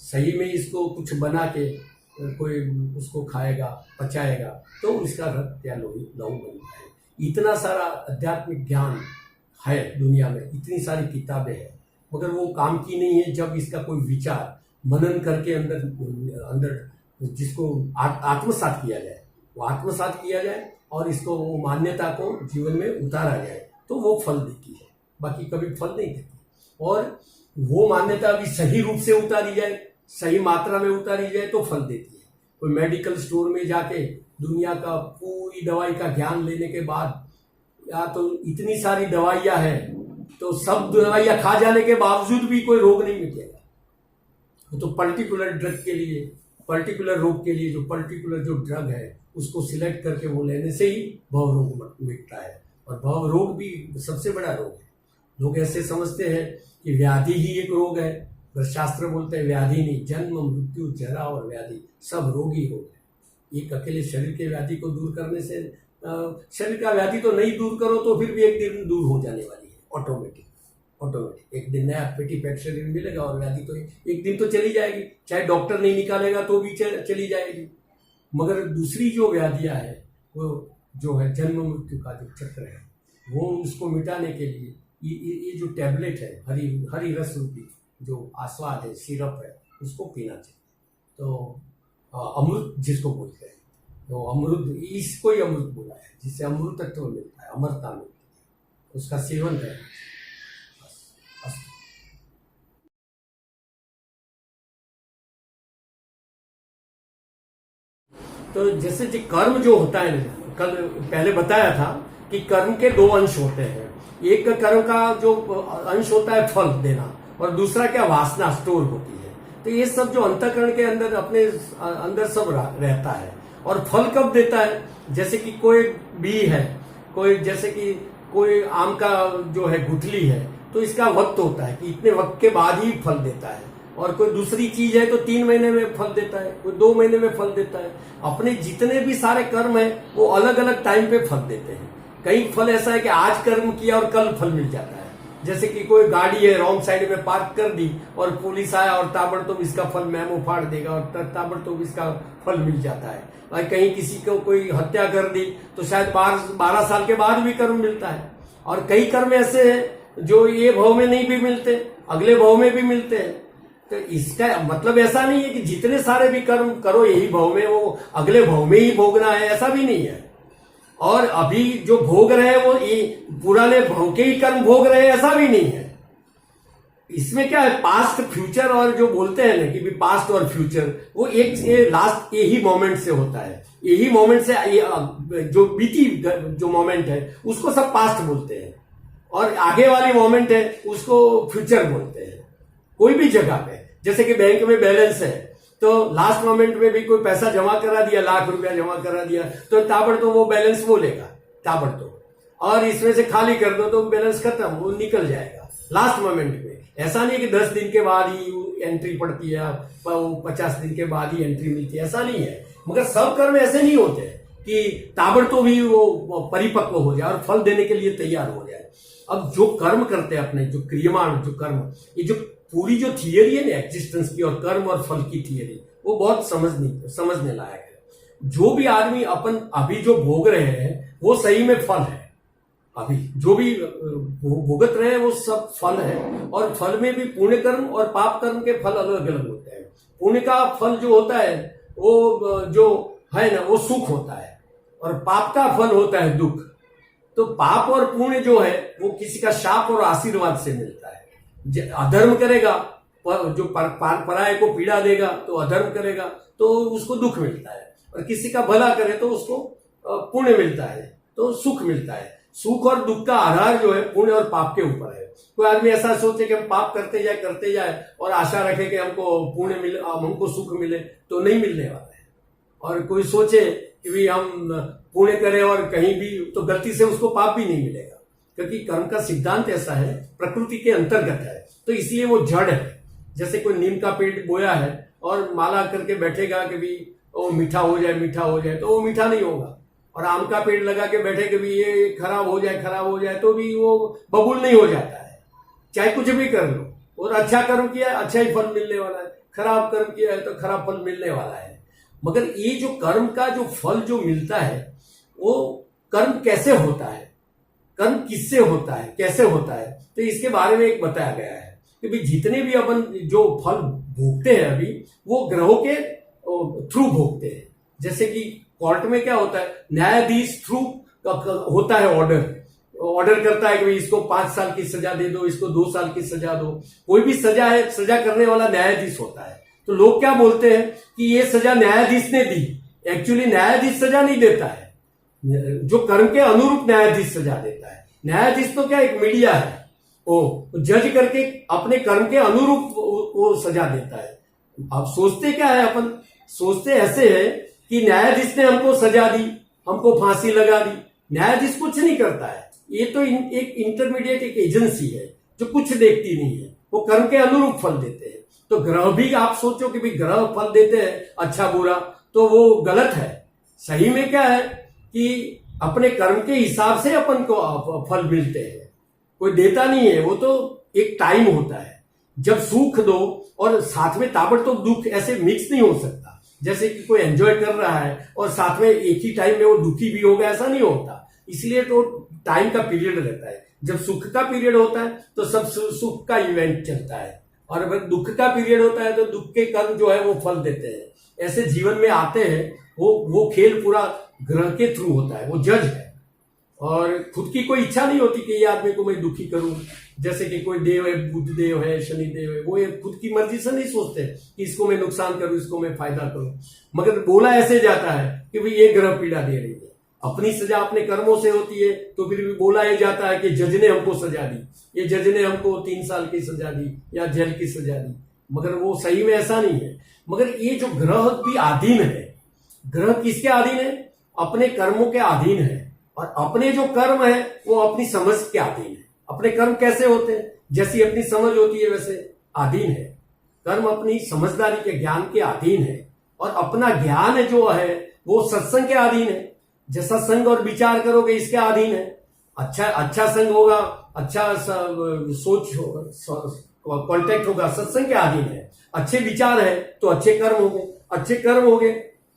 सही में इसको कुछ बना के कोई उसको खाएगा, पचाएगा, तो इसका रक्त या लहू बनता है। इतना सारा आध्यात्मिक ज्ञान है दुनिया में, इतनी सारी किताबें हैं, मगर वो काम की नहीं है जब इसका कोई विचार मनन करके अंदर जिसको आत्मसात किया जाए, वो आत्मसात किया जाए और इसको वो मान्यता को जीवन में उतारा जाए, तो वो फल देती है, बाकी कभी फल नहीं देती। और वो मान्यता भी सही रूप से उतारी जाए, सही मात्रा में उतारी जाए तो फल देती है। कोई मेडिकल स्टोर में जाके दुनिया का पूरी दवाई का ज्ञान लेने के बाद, या तो इतनी सारी दवाइयां हैं तो सब दवाइयां खा जाने के बावजूद भी कोई रोग नहीं मिटेगा। तो पर्टिकुलर ड्रग के लिए, पर्टिकुलर रोग के लिए जो पर्टिकुलर जो ड्रग है उसको सिलेक्ट करके वो लेने से ही भव रोग मिटता है। और भव रोग भी सबसे बड़ा रोग है। लोग ऐसे समझते हैं कि व्याधि ही एक रोग है, पर शास्त्र बोलते हैं व्याधि नहीं, जन्म मृत्यु जरा और व्याधि सब रोग ही रोग है। एक अकेले शरीर के व्याधि को दूर करने से, शरीर का व्याधि तो नहीं दूर करो तो फिर भी एक दिन दूर हो जाने वाली है, ऑटोमेटिक एक दिन नया पेटी पैट शरीर मिलेगा और व्याधि तो एक दिन तो चली जाएगी, चाहे डॉक्टर नहीं निकालेगा तो भी चली जाएगी। मगर दूसरी जो व्याधियां है वो जो है जन्म मृत्यु का जो चक्र है, वो उसको मिटाने के लिए ये जो टैबलेट है, हरी हरी रस रूपी जो आस्वाद है, सिरप है, उसको पीना चाहिए। तो अमृत जिसको बोलते हैं, तो अमृत, इसको ही अमृत बोला है, जिससे अमृत तत्व मिलता है, अमरता मिलती है, उसका सेवन करना चाहिए। बस। तो जैसे जी कर्म जो होता है, कल पहले बताया था कि कर्म के दो अंश होते हैं। एक कर्म का जो अंश होता है फल देना, और दूसरा क्या, वासना स्टोर होती है। तो ये सब जो अंतःकरण के अंदर अपने अंदर सब रहता है। और फल कब देता है, जैसे कि कोई बी है, कोई जैसे कि कोई आम का जो है गुठली है, तो इसका वक्त होता है कि इतने वक्त के बाद ही फल देता है। और कोई दूसरी चीज है तो 3 महीने में फल देता है, कोई 2 महीने में फल देता है। अपने जितने भी सारे कर्म है वो अलग अलग टाइम पे फल देते हैं। कई फल ऐसा है कि आज कर्म किया और कल फल मिल जाता है। जैसे कि कोई गाड़ी है रॉन्ग साइड में पार्क कर दी और पुलिस आया और ताबड़तोड़ इसका फल मेमो फाड़ देगा और ताबड़तोड़ इसका फल मिल जाता है। और कहीं किसी को कोई हत्या कर दी तो शायद 12 साल के बाद भी कर्म मिलता है। और कई कर्म ऐसे हैं जो ये भाव में नहीं भी मिलते, अगले भाव में भी मिलते हैं। तो इसका मतलब ऐसा नहीं है कि जितने सारे भी कर्म करो यही भाव में, वो अगले भाव में ही भोगना है, ऐसा भी नहीं है। और अभी जो भोग रहे हैं वो ये पुराने भाव के ही कर्म भोग रहे हैं, ऐसा भी नहीं है। इसमें क्या है, पास्ट फ्यूचर और जो बोलते हैं ना कि भी पास्ट और फ्यूचर, वो एक लास्ट यही मोमेंट से होता है। यही मोमेंट से जो बीती जो मोमेंट है उसको सब पास्ट बोलते हैं, और आगे वाली मोमेंट है उसको फ्यूचर बोलते हैं। कोई भी जगह पे, जैसे कि बैंक में बैलेंस है तो लास्ट मोमेंट में भी कोई पैसा जमा करा दिया, लाख रुपया जमा करा दिया, तो ताबड़तोड़ वो बैलेंस बोलेगा ताबड़तोड़। और इसमें से खाली कर दो तो बैलेंस खत्म, वो निकल जाएगा लास्ट मोमेंट में। ऐसा नहीं कि 10 दिन के बाद ही एंट्री पड़ती है, 50 दिन के बाद ही एंट्री मिलती है, ऐसा नहीं है। मगर सब कर्म ऐसे नहीं होते कि ताबड़तोड़ भी वो परिपक्व हो जाए और फल देने के लिए तैयार हो जाए। अब जो कर्म करते हैं अपने, जो क्रियमाण जो कर्म, ये जो पूरी जो थियरी है ना एग्जिस्टेंस की और कर्म और फल की थियरी, वो बहुत समझने लायक है। जो भी आदमी अपन अभी जो भोग रहे हैं वो सही में फल है। अभी जो भी भुगत रहे हैं वो सब फल है। और फल में भी पुण्य कर्म और पाप कर्म के फल अलग अलग होते हैं। पुण्य का फल जो होता है वो जो है ना वो सुख होता है, और पाप का फल होता है दुख। तो पाप और पुण्य जो है वो किसी का शाप और आशीर्वाद से मिलता है। अधर्म करेगा, जो पराये को पीड़ा देगा तो अधर्म करेगा तो उसको दुख मिलता है, और किसी का भला करे तो उसको पुण्य मिलता है, तो सुख मिलता है। सुख और दुख का आधार जो है पुण्य और पाप के ऊपर है। कोई आदमी ऐसा सोचे कि हम पाप करते जाए और आशा रखे कि हमको पुण्य मिले, हमको सुख मिले, तो नहीं मिलने वाला है। और कोई सोचे कि भी हम पुण्य करें और कहीं भी, तो गलती से उसको पाप भी नहीं मिलेगा, क्योंकि कर्म का सिद्धांत ऐसा है, प्रकृति के अंतर्गत है, तो इसलिए वो जड़ है। जैसे कोई नीम का पेड़ बोया है और माला करके बैठेगा कि भी वो मीठा हो जाए, तो वो मीठा नहीं होगा। और आम का पेड़ लगा के बैठे कि भी ये खराब हो जाए, तो भी वो बबूल नहीं हो जाता है। चाहे कुछ भी कर लो, और अच्छा कर्म किया है अच्छा ही फल मिलने वाला है, खराब कर्म किया है तो खराब फल मिलने वाला है। मगर ये जो कर्म का जो फल जो मिलता है, वो कर्म कैसे होता है, कर्म किससे होता है, कैसे होता है, तो इसके बारे में एक बताया गया है कि भाई जितने भी अपन जो फल भोगते हैं अभी, वो ग्रहों के थ्रू भोगते हैं। जैसे कि कोर्ट में क्या होता है, न्यायाधीश थ्रू होता है ऑर्डर करता है कि भाई इसको 5 साल की सजा दे दो, इसको 2 साल की सजा दो। कोई भी सजा है, सजा करने वाला न्यायाधीश होता है। तो लोग क्या बोलते हैं कि ये सजा न्यायाधीश ने दी। एक्चुअली न्यायाधीश सजा नहीं देता है, जो कर्म के अनुरूप न्यायाधीश सजा देता है। न्यायाधीश तो क्या एक मीडिया है, वो जज करके अपने कर्म के अनुरूप वो सजा देता है। अब सोचते क्या है, अपन सोचते ऐसे है कि न्यायाधीश ने हमको सजा दी, हमको फांसी लगा दी। न्यायाधीश कुछ नहीं करता है, ये तो एक इंटरमीडिएट एक एजेंसी है जो कुछ देखती नहीं है, वो कर्म के अनुरूप फल देते हैं। तो ग्रह भी आप सोचो कि भाई ग्रह फल देते हैं अच्छा बुरा, तो वो गलत है। सही में क्या है कि अपने कर्म के हिसाब से अपन को फल मिलते हैं, कोई देता नहीं है। वो तो एक टाइम होता है जब सुख दो और साथ में ताबड़तोड़ दुख, ऐसे मिक्स नहीं हो सकता। जैसे कि कोई एंजॉय कर रहा है और साथ में एक ही टाइम में वो दुखी भी होगा, ऐसा नहीं होता। इसलिए तो टाइम का पीरियड रहता है। जब सुख का पीरियड होता है तो सब सुख का इवेंट चलता है, और अगर दुख का पीरियड होता है तो दुख के कर्म जो है वो फल देते हैं। ऐसे जीवन में आते हैं, वो खेल पूरा ग्रह के थ्रू होता है, वो जज है। और खुद की कोई इच्छा नहीं होती कि ये आदमी को मैं दुखी करूं। जैसे कि कोई देव है, बुध देव है, शनि देव है, वो खुद की मर्जी से नहीं सोचते कि इसको मैं नुकसान करूं, इसको मैं फायदा करूं। मगर बोला ऐसे जाता है कि भाई ये ग्रह पीड़ा दे रही है। अपनी सजा अपने कर्मों से होती है, तो फिर भी बोला ये जाता है कि जज ने हमको सजा दी, ये जज ने हमको 3 साल की सजा दी या जेल की सजा दी। मगर वो सही में ऐसा नहीं है। मगर ये जो ग्रह भी अधीन है, ग्रह किसके अधीन है? अपने कर्मों के अधीन है। और अपने जो कर्म है वो अपनी समझ के अधीन है। अपने कर्म कैसे होते हैं? जैसी अपनी समझ होती है वैसे अधीन है। कर्म अपनी समझदारी के ज्ञान के अधीन है, और अपना ज्ञान जो है वो सत्संग के अधीन है। जैसा संग और विचार करोगे इसके अधीन है। अच्छा संग होगा, अच्छा सोच कांटेक्ट होगा, सत्संग के अधीन है। अच्छे विचार है तो अच्छे कर्म होंगे, अच्छे कर्म होंगे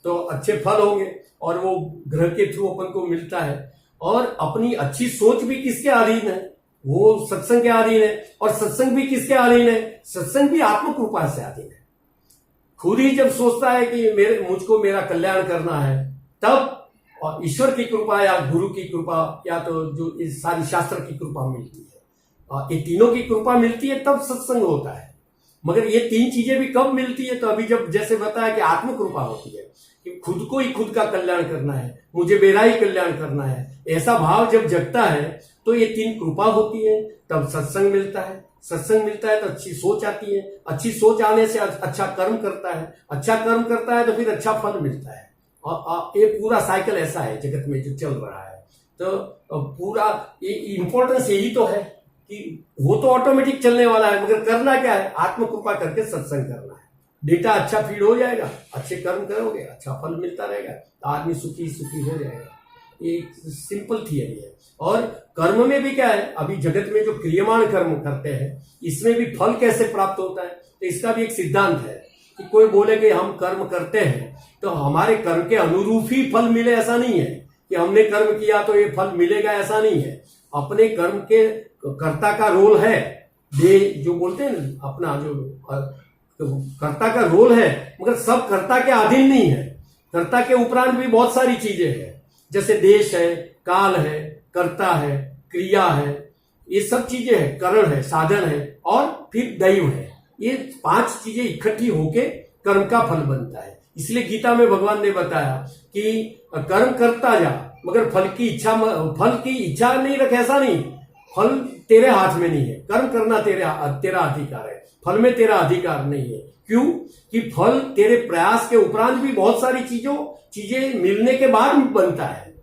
तो अच्छे फल होंगे, और वो ग्रह के थ्रू अपन को मिलता है। और अपनी अच्छी सोच भी किसके अधीन है? वो सत्संग के अधीन है। और सत्संग भी किसके अधीन है? सत्संग भी आत्म कृपा से अधीन है। खुद ही जब सोचता है कि मुझको मेरा कल्याण करना है, तब और ईश्वर की कृपा या गुरु की कृपा या तो जो इस सारी शास्त्र की कृपा मिलती है, और ये तीनों की कृपा मिलती है तब सत्संग होता है। मगर ये 3 चीजें भी कब मिलती है? तो अभी जब जैसे बताया कि आत्म कृपा होती है कि खुद को ही खुद का कल्याण करना है, मुझे मेरा ही कल्याण करना है, ऐसा भाव जब जगता है तो ये 3 कृपा होती है, तब सत्संग मिलता है। सत्संग मिलता है तो अच्छी सोच आती है, अच्छी सोच आने से अच्छा कर्म करता है, अच्छा कर्म करता है तो फिर अच्छा फल मिलता है। और ये पूरा साइकिल ऐसा है जगत में जो चल रहा है। तो पूरा ये इंपॉर्टेंस यही तो है कि वो तो ऑटोमेटिक चलने वाला है, मगर करना क्या है? आत्म कृपा करके सत्संग करना है। डेटा अच्छा फीड हो जाएगा, अच्छे कर्म करोगे, अच्छा फल मिलता रहेगा, तो आदमी सुखी सुखी हो जाएगा। ये सिंपल थियरी है। और कर्म में भी क्या है? अभी जगत में जो क्रियमाण कर्म करते हैं, इसमें भी फल कैसे प्राप्त होता है? तो इसका भी एक सिद्धांत है कि कोई बोले कि हम कर्म करते हैं तो हमारे कर्म के अनुरूप ही फल मिले, ऐसा नहीं है कि हमने कर्म किया तो ये फल मिलेगा, ऐसा नहीं है। अपने कर्म के कर्ता का रोल है, दे जो बोलते हैं ना, अपना जो कर्ता का रोल है, मगर सब कर्ता के अधीन नहीं है। कर्ता के उपरांत भी बहुत सारी चीजें हैं, जैसे देश है, काल है, कर्ता है, क्रिया है, ये सब चीजें हैं, करण है, साधन है, और फिर दैव है। ये 5 चीजें इकट्ठी होके कर्म का फल बनता है। इसलिए गीता में भगवान ने बताया कि कर्म करता जा, मगर फल की इच्छा नहीं रख, ऐसा नहीं। फल तेरे हाथ में नहीं है, कर्म करना तेरा अधिकार है, फल में तेरा अधिकार नहीं है। क्यों? कि फल तेरे प्रयास के उपरांत भी बहुत सारी चीजें मिलने के बाद बनता है।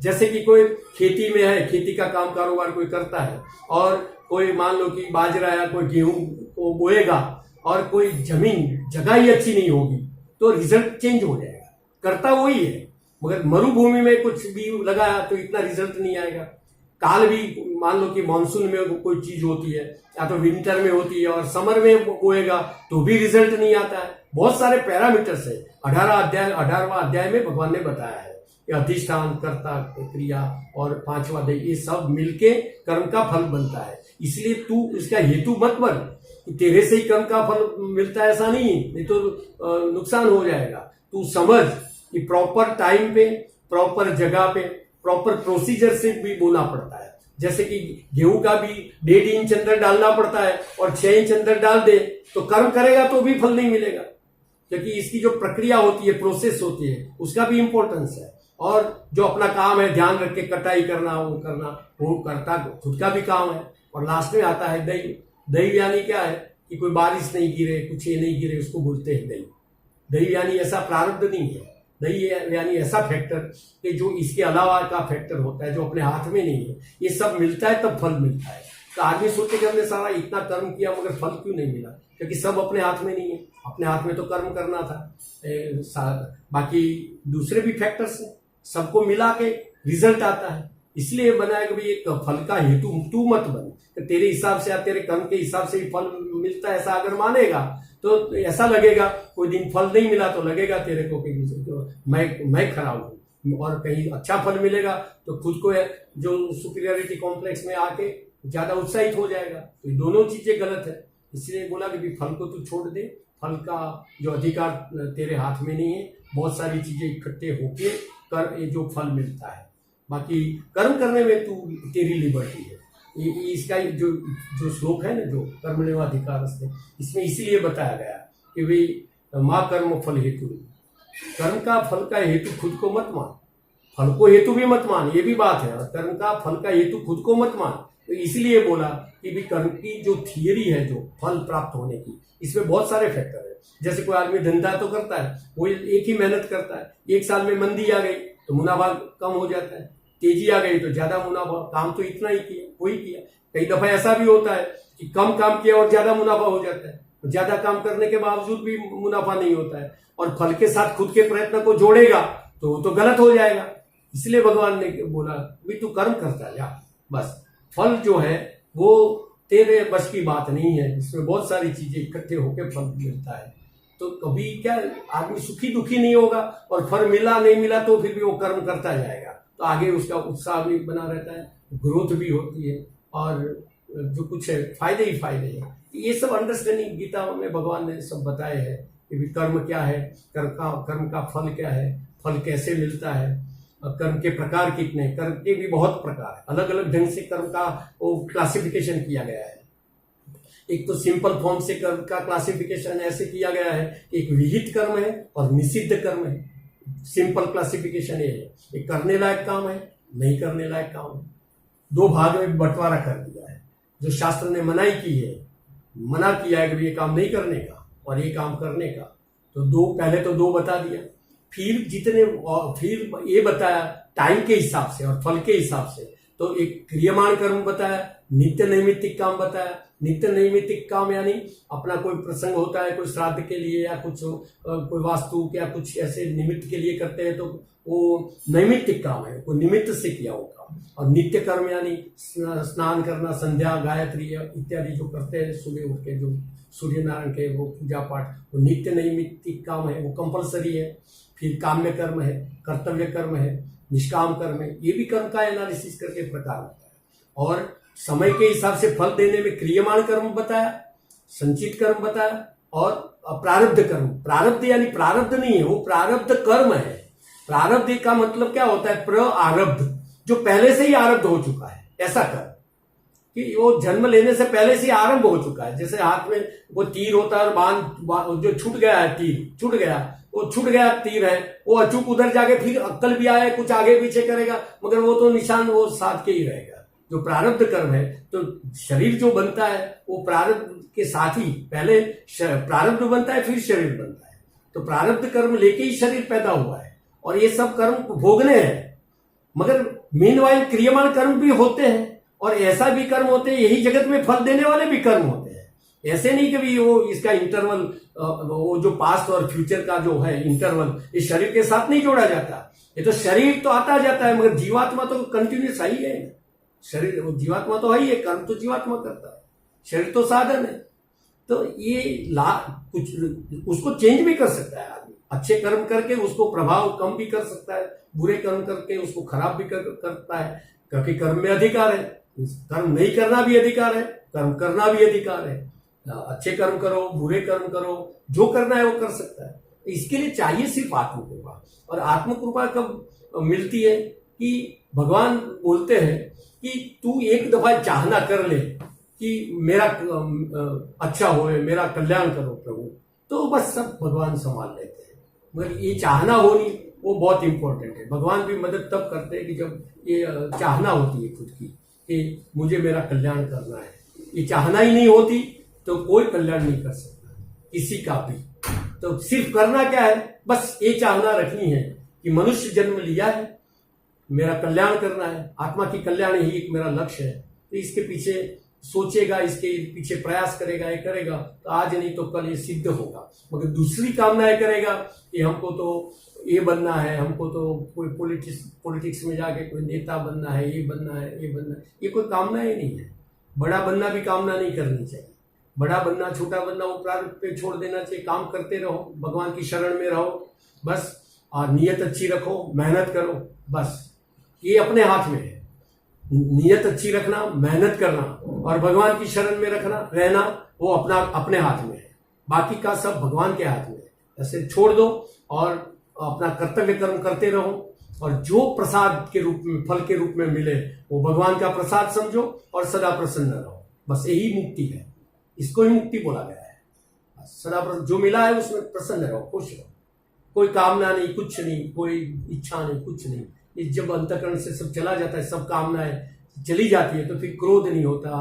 जैसे कि कोई खेती में है, खेती का काम कारोबार कोई करता है, और कोई मान लो कि बाजरा या कोई गेहूं को बोएगा, और कोई जगह ही अच्छी नहीं होगी, तो रिजल्ट चेंज हो जाएगा। करता वही है, मगर मरुभूमि में कुछ भी लगाया तो इतना रिजल्ट नहीं आएगा। काल भी मान लो कि मानसून में कोई चीज होती है, या तो विंटर में होती है, और समर में बोएगा तो भी रिजल्ट नहीं आता है। बहुत सारे पैरामीटर्स है। 18वां अध्याय में भगवान ने बताया है कि अधिष्ठान, कर्ता, क्रिया और 5वां अध्याय, ये सब मिलके कर्म का फल बनता है। इसलिए तू इसका हेतु मत बन कि तेरे से ही कर्म का फल मिलता है, ऐसा नहीं तो नुकसान हो जाएगा। तू समझ कि प्रॉपर टाइम पे, प्रॉपर जगह पे, प्रॉपर प्रोसीजर से भी बोना पड़ता है। जैसे कि गेहूं का भी 1.5 इंच अंदर डालना पड़ता है, और 6 इंच अंदर डाल दे तो कर्म करेगा तो भी फल नहीं मिलेगा, क्योंकि इसकी जो प्रक्रिया होती है, प्रोसेस होती है, उसका भी इंपॉर्टेंस है। और जो अपना काम है, ध्यान रख के कटाई करना, वो करता खुद का भी काम है। और लास्ट में आता है दैव। दैव यानी क्या है? कि कोई बारिश नहीं गिरे, कुछ ये नहीं गिरे, उसको बोलते हैं दैव। दैव यानी ऐसा प्रारब्ध नहीं है। दैव यानी ऐसा फैक्टर कि जो इसके अलावा का फैक्टर होता है, जो अपने हाथ में नहीं है। ये सब मिलता है तब फल मिलता है। तो आदमी सोचे कि हमने सारा इतना कर्म किया मगर फल क्यों नहीं मिला? क्योंकि सब अपने हाथ में नहीं है। अपने हाथ में तो कर्म करना था, बाकी दूसरे भी फैक्टर्स हैं, सबको मिला के रिजल्ट आता है। इसलिए बनाया कि भाई एक फल का हेतु तू मत बन, तो तेरे हिसाब से या तेरे कर्म के हिसाब से ही फल मिलता है ऐसा अगर मानेगा तो ऐसा लगेगा, कोई दिन फल नहीं मिला तो लगेगा तेरे को कि तो मैं खराब हूँ, और कहीं अच्छा फल मिलेगा तो खुद को जो सुपीरियरिटी कॉम्प्लेक्स में आके ज्यादा उत्साहित हो जाएगा। तो ये दोनों चीजें गलत है। इसलिए बोला कि फल को तू छोड़ दे, फल का जो अधिकार तेरे हाथ में नहीं है, बहुत सारी चीजें इकट्ठे होके कर ये जो फल मिलता है, बाकी कर्म करने में तू तेरी लिबर्टी है। इसका जो जो श्लोक है ना, जो कर्मण्येवाधिकार से, इसमें इसीलिए बताया गया कि भाई माँ कर्म फल हेतु, कर्म का फल का हेतु खुद को मत मान, फल को हेतु भी मत मान, ये भी बात है, और कर्म का फल का हेतु खुद को मत मान। तो इसलिए बोला कि भी कर्म की जो थियरी है, जो फल प्राप्त होने की, इसमें बहुत सारे फैक्टर है। जैसे कोई आदमी धंधा तो करता है, वो एक ही मेहनत करता है, एक साल में मंदी आ गई तो मुनाफा कम हो जाता है, तेजी आ गई तो ज्यादा मुनाफा, काम तो इतना ही किया, वही किया। कई दफा ऐसा भी होता है कि कम काम किया और ज्यादा मुनाफा हो जाता है, ज्यादा काम करने के बावजूद भी मुनाफा नहीं होता है, और फल के साथ खुद के प्रयत्न को जोड़ेगा तो गलत हो जाएगा। इसलिए भगवान ने बोला भी तू कर्म करता जा, बस फल जो है वो तेरे बस की बात नहीं है, इसमें बहुत सारी चीजें इकट्ठे होकर फल मिलता है। तो कभी क्या आदमी सुखी दुखी नहीं होगा, और फल मिला नहीं मिला तो फिर भी वो कर्म करता जाएगा, तो आगे उसका उत्साह भी बना रहता है, ग्रोथ भी होती है, और जो कुछ है फायदे ही फायदे हैं। ये सब अंडरस्टैंडिंग गीता में भगवान ने सब बताए हैं कि कर्म क्या है, कर्म का फल क्या है, फल कैसे मिलता है, कर्म के प्रकार कितने, कर्म के भी बहुत प्रकार है, अलग अलग ढंग से कर्म का वो क्लासिफिकेशन किया गया है। एक तो सिंपल फॉर्म से कर्म का क्लासिफिकेशन ऐसे किया गया है कि एक विहित कर्म है और निषिद्ध कर्म है। सिंपल क्लासिफिकेशन ये है, एक करने लायक काम है, नहीं करने लायक काम है। दो भाग में बंटवारा कर दिया है। जो शास्त्र ने मनाही की है, मना किया है कि ये काम नहीं करने का और ये काम करने का, तो पहले तो दो बता दिया, फिर फिर ये बताया टाइम के हिसाब से और फल के हिसाब से। तो एक क्रियमाण कर्म बताया, नित्य नैमित्तिक काम बताया। नित्य नैमित्तिक काम यानी अपना कोई प्रसंग होता है, कोई श्राद्ध के लिए या कुछ कोई वास्तु या कुछ ऐसे निमित्त के लिए करते हैं, तो वो नैमित्तिक काम है, कोई निमित्त से किया होगा। और नित्य कर्म यानी स्नान करना, संध्या, गायत्री इत्यादि जो करते हैं सुबह उठ के, जो सूर्य नारायण के वो पूजा पाठ, वो नित्य नैमित्तिक काम है, वो कंपलसरी है। फिर काम्य कर्म है, कर्तव्य कर्म है, निष्काम कर्म है, ये भी कर्म का एनालिसिस करके प्रकार होता है। और समय के हिसाब से फल देने में क्रियमाण कर्म बताया, संचित कर्म बताया, और प्रारब्ध कर्म। प्रारब्ध यानी प्रारब्ध नहीं है, वो प्रारब्ध कर्म है। प्रारब्ध का मतलब क्या होता है? प्रारब्ध, जो पहले से ही आरब्ध हो चुका है, ऐसा कर्म कि वो जन्म लेने से पहले से आरंभ हो चुका है। जैसे हाथ में वो तीर होता है और बाण जो छूट गया है, तीर छूट गया, वो छूट गया तीर है, वो अचूक उधर जाके फिर अक्कल भी आए, कुछ आगे पीछे करेगा, मगर वो तो निशान वो साथ के ही रहेगा। जो प्रारब्ध कर्म है, तो शरीर जो बनता है वो प्रारब्ध के साथ ही, पहले प्रारब्ध बनता है फिर शरीर बनता है। तो प्रारब्ध कर्म लेके ही शरीर पैदा हुआ है, और ये सब कर्म भोगने हैं। मगर मीनवाइल क्रियमाण कर्म भी होते हैं, और ऐसा भी कर्म होते हैं, यही जगत में फल देने वाले भी कर्म होते हैं। ऐसे नहीं कि भी वो इसका इंटरवल, वो जो पास्ट और फ्यूचर का जो है इंटरवल, इस शरीर के साथ नहीं जोड़ा जाता। ये तो शरीर तो आता जाता है, मगर जीवात्मा तो कंटिन्यूस ही है। शरीर, वो जीवात्मा तो है ही है, कर्म तो जीवात्मा करता है, शरीर तो साधन है। तो ये कुछ उसको चेंज भी कर सकता है आदमी, अच्छे कर्म करके उसको प्रभाव कम भी कर सकता है, बुरे कर्म करके उसको खराब भी करता है, क्योंकि कर्म में अधिकार है। कर्म नहीं करना भी अधिकार है, कर्म करना भी अधिकार है। अच्छे कर्म करो, बुरे कर्म करो, जो करना है वो कर सकता है। इसके लिए चाहिए सिर्फ आत्मकृपा। और आत्मकृपा कब मिलती है? कि भगवान बोलते हैं कि तू एक दफा चाहना कर ले कि मेरा अच्छा होए, मेरा कल्याण करो प्रभु, तो बस सब भगवान संभाल लेते हैं। मगर ये चाहना होनी वो बहुत इंपॉर्टेंट है। भगवान भी मदद तब करते हैं कि जब ये चाहना होती है खुद की कि मुझे मेरा कल्याण करना है। ये चाहना ही नहीं होती तो कोई कल्याण नहीं कर सकता किसी का भी। तो सिर्फ करना क्या है? बस ये चाहना रखनी है कि मनुष्य जन्म लिया है, मेरा कल्याण करना है, आत्मा की कल्याण ही एक मेरा लक्ष्य है। तो इसके पीछे सोचेगा, इसके पीछे प्रयास करेगा, ये करेगा, तो आज नहीं तो कल ये सिद्ध होगा। मगर दूसरी कामनाएं करेगा कि हमको तो ये बनना है, हमको तो कोई पॉलिटिक्स में जाके कोई नेता बनना है, ये बनना है, ये बनना है, ये कोई कामना ही नहीं है। बड़ा बनना भी कामना नहीं करनी चाहिए। बड़ा बनना छोटा बनना वो प्रारब्ध पे छोड़ देना चाहिए। काम करते रहो, भगवान की शरण में रहो बस, और नीयत अच्छी रखो, मेहनत करो बस, ये अपने हाथ में है। नीयत अच्छी रखना, मेहनत करना और भगवान की शरण में रहना वो अपने हाथ में है। बाकी का सब भगवान के हाथ में है। ऐसे छोड़ दो और अपना कर्तव्य कर्म करते रहो, और जो प्रसाद के रूप में, फल के रूप में मिले वो भगवान का प्रसाद समझो और सदा प्रसन्न रहो। बस यही मुक्ति है, इसको ही मुक्ति बोला गया है। सदा जो मिला है उसमें प्रसन्न रहो, खुश रहो, कोई कामना नहीं, कुछ नहीं, कोई इच्छा नहीं, कुछ नहीं। ये जब अंतःकरण से सब चला जाता है, सब कामनाएं चली जाती है, तो फिर क्रोध नहीं होता,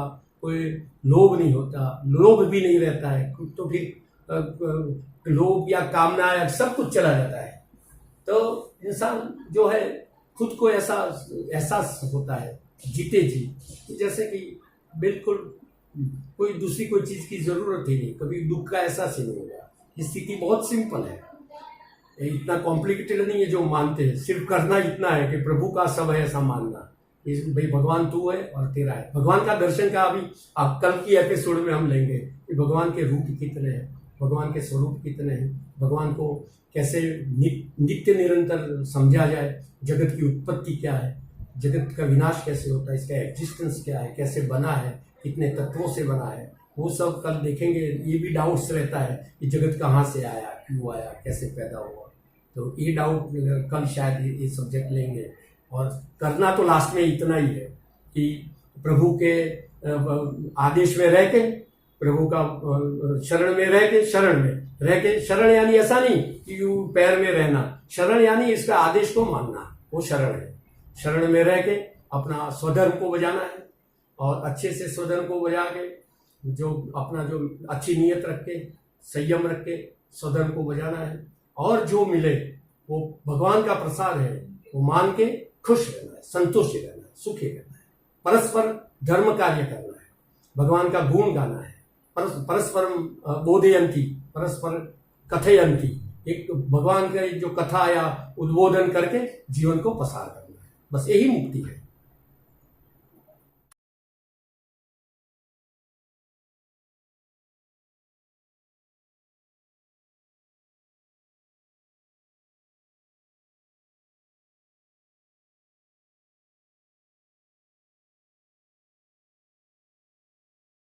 कोई लोभ नहीं होता, लोभ भी नहीं रहता है, तो फिर लोभ या कामना सब कुछ चला जाता है। तो इंसान जो है खुद को ऐसा एहसास होता है जीते जी, जैसे कि बिल्कुल कोई दूसरी कोई चीज की जरूरत ही नहीं, कभी दुख का एहसास ही नहीं होगा। ये स्थिति बहुत सिंपल है, इतना कॉम्प्लिकेटेड नहीं है जो मानते हैं। सिर्फ करना इतना है कि प्रभु का सब है ऐसा मानना, भाई भगवान तू है और तेरा है। भगवान का दर्शन का अभी कल की एपिसोड में हम लेंगे कि भगवान के रूप कितने हैं, भगवान के स्वरूप कितने हैं, भगवान को कैसे नित्य निरंतर समझा जाए, जगत की उत्पत्ति क्या है, जगत का विनाश कैसे होता है, इसका एग्जिस्टेंस क्या है, कैसे बना है, कितने तत्वों से बना है, वो सब कल देखेंगे। ये भी डाउट्स रहता है कि जगत कहाँ से आया, क्यों आया, कैसे पैदा हुआ, तो ये डाउट कल शायद ये सब्जेक्ट लेंगे। और करना तो लास्ट में इतना ही है कि प्रभु के आदेश में रह के, प्रभु का शरण में रह के, शरण यानी ऐसा नहीं कि पैर में रहना, शरण यानी इसका आदेश को मानना, वो शरण है। शरण में रह के अपना स्वधर्म को बजाना है, और अच्छे से स्वधर्म को बजा के जो अपना जो अच्छी नीयत रख के, संयम रख के स्वधर्म को बजाना है, और जो मिले वो भगवान का प्रसाद है वो मान के खुश रहना है, संतुष्ट रहना है, सुखी रहना है, परस्पर धर्म कार्य करना है, भगवान का गुण गाना है, परस्पर बोधयंती, परस्पर कथयंती, एक भगवान का जो कथा या उद्बोधन करके जीवन को पसार करना है। बस यही मुक्ति है।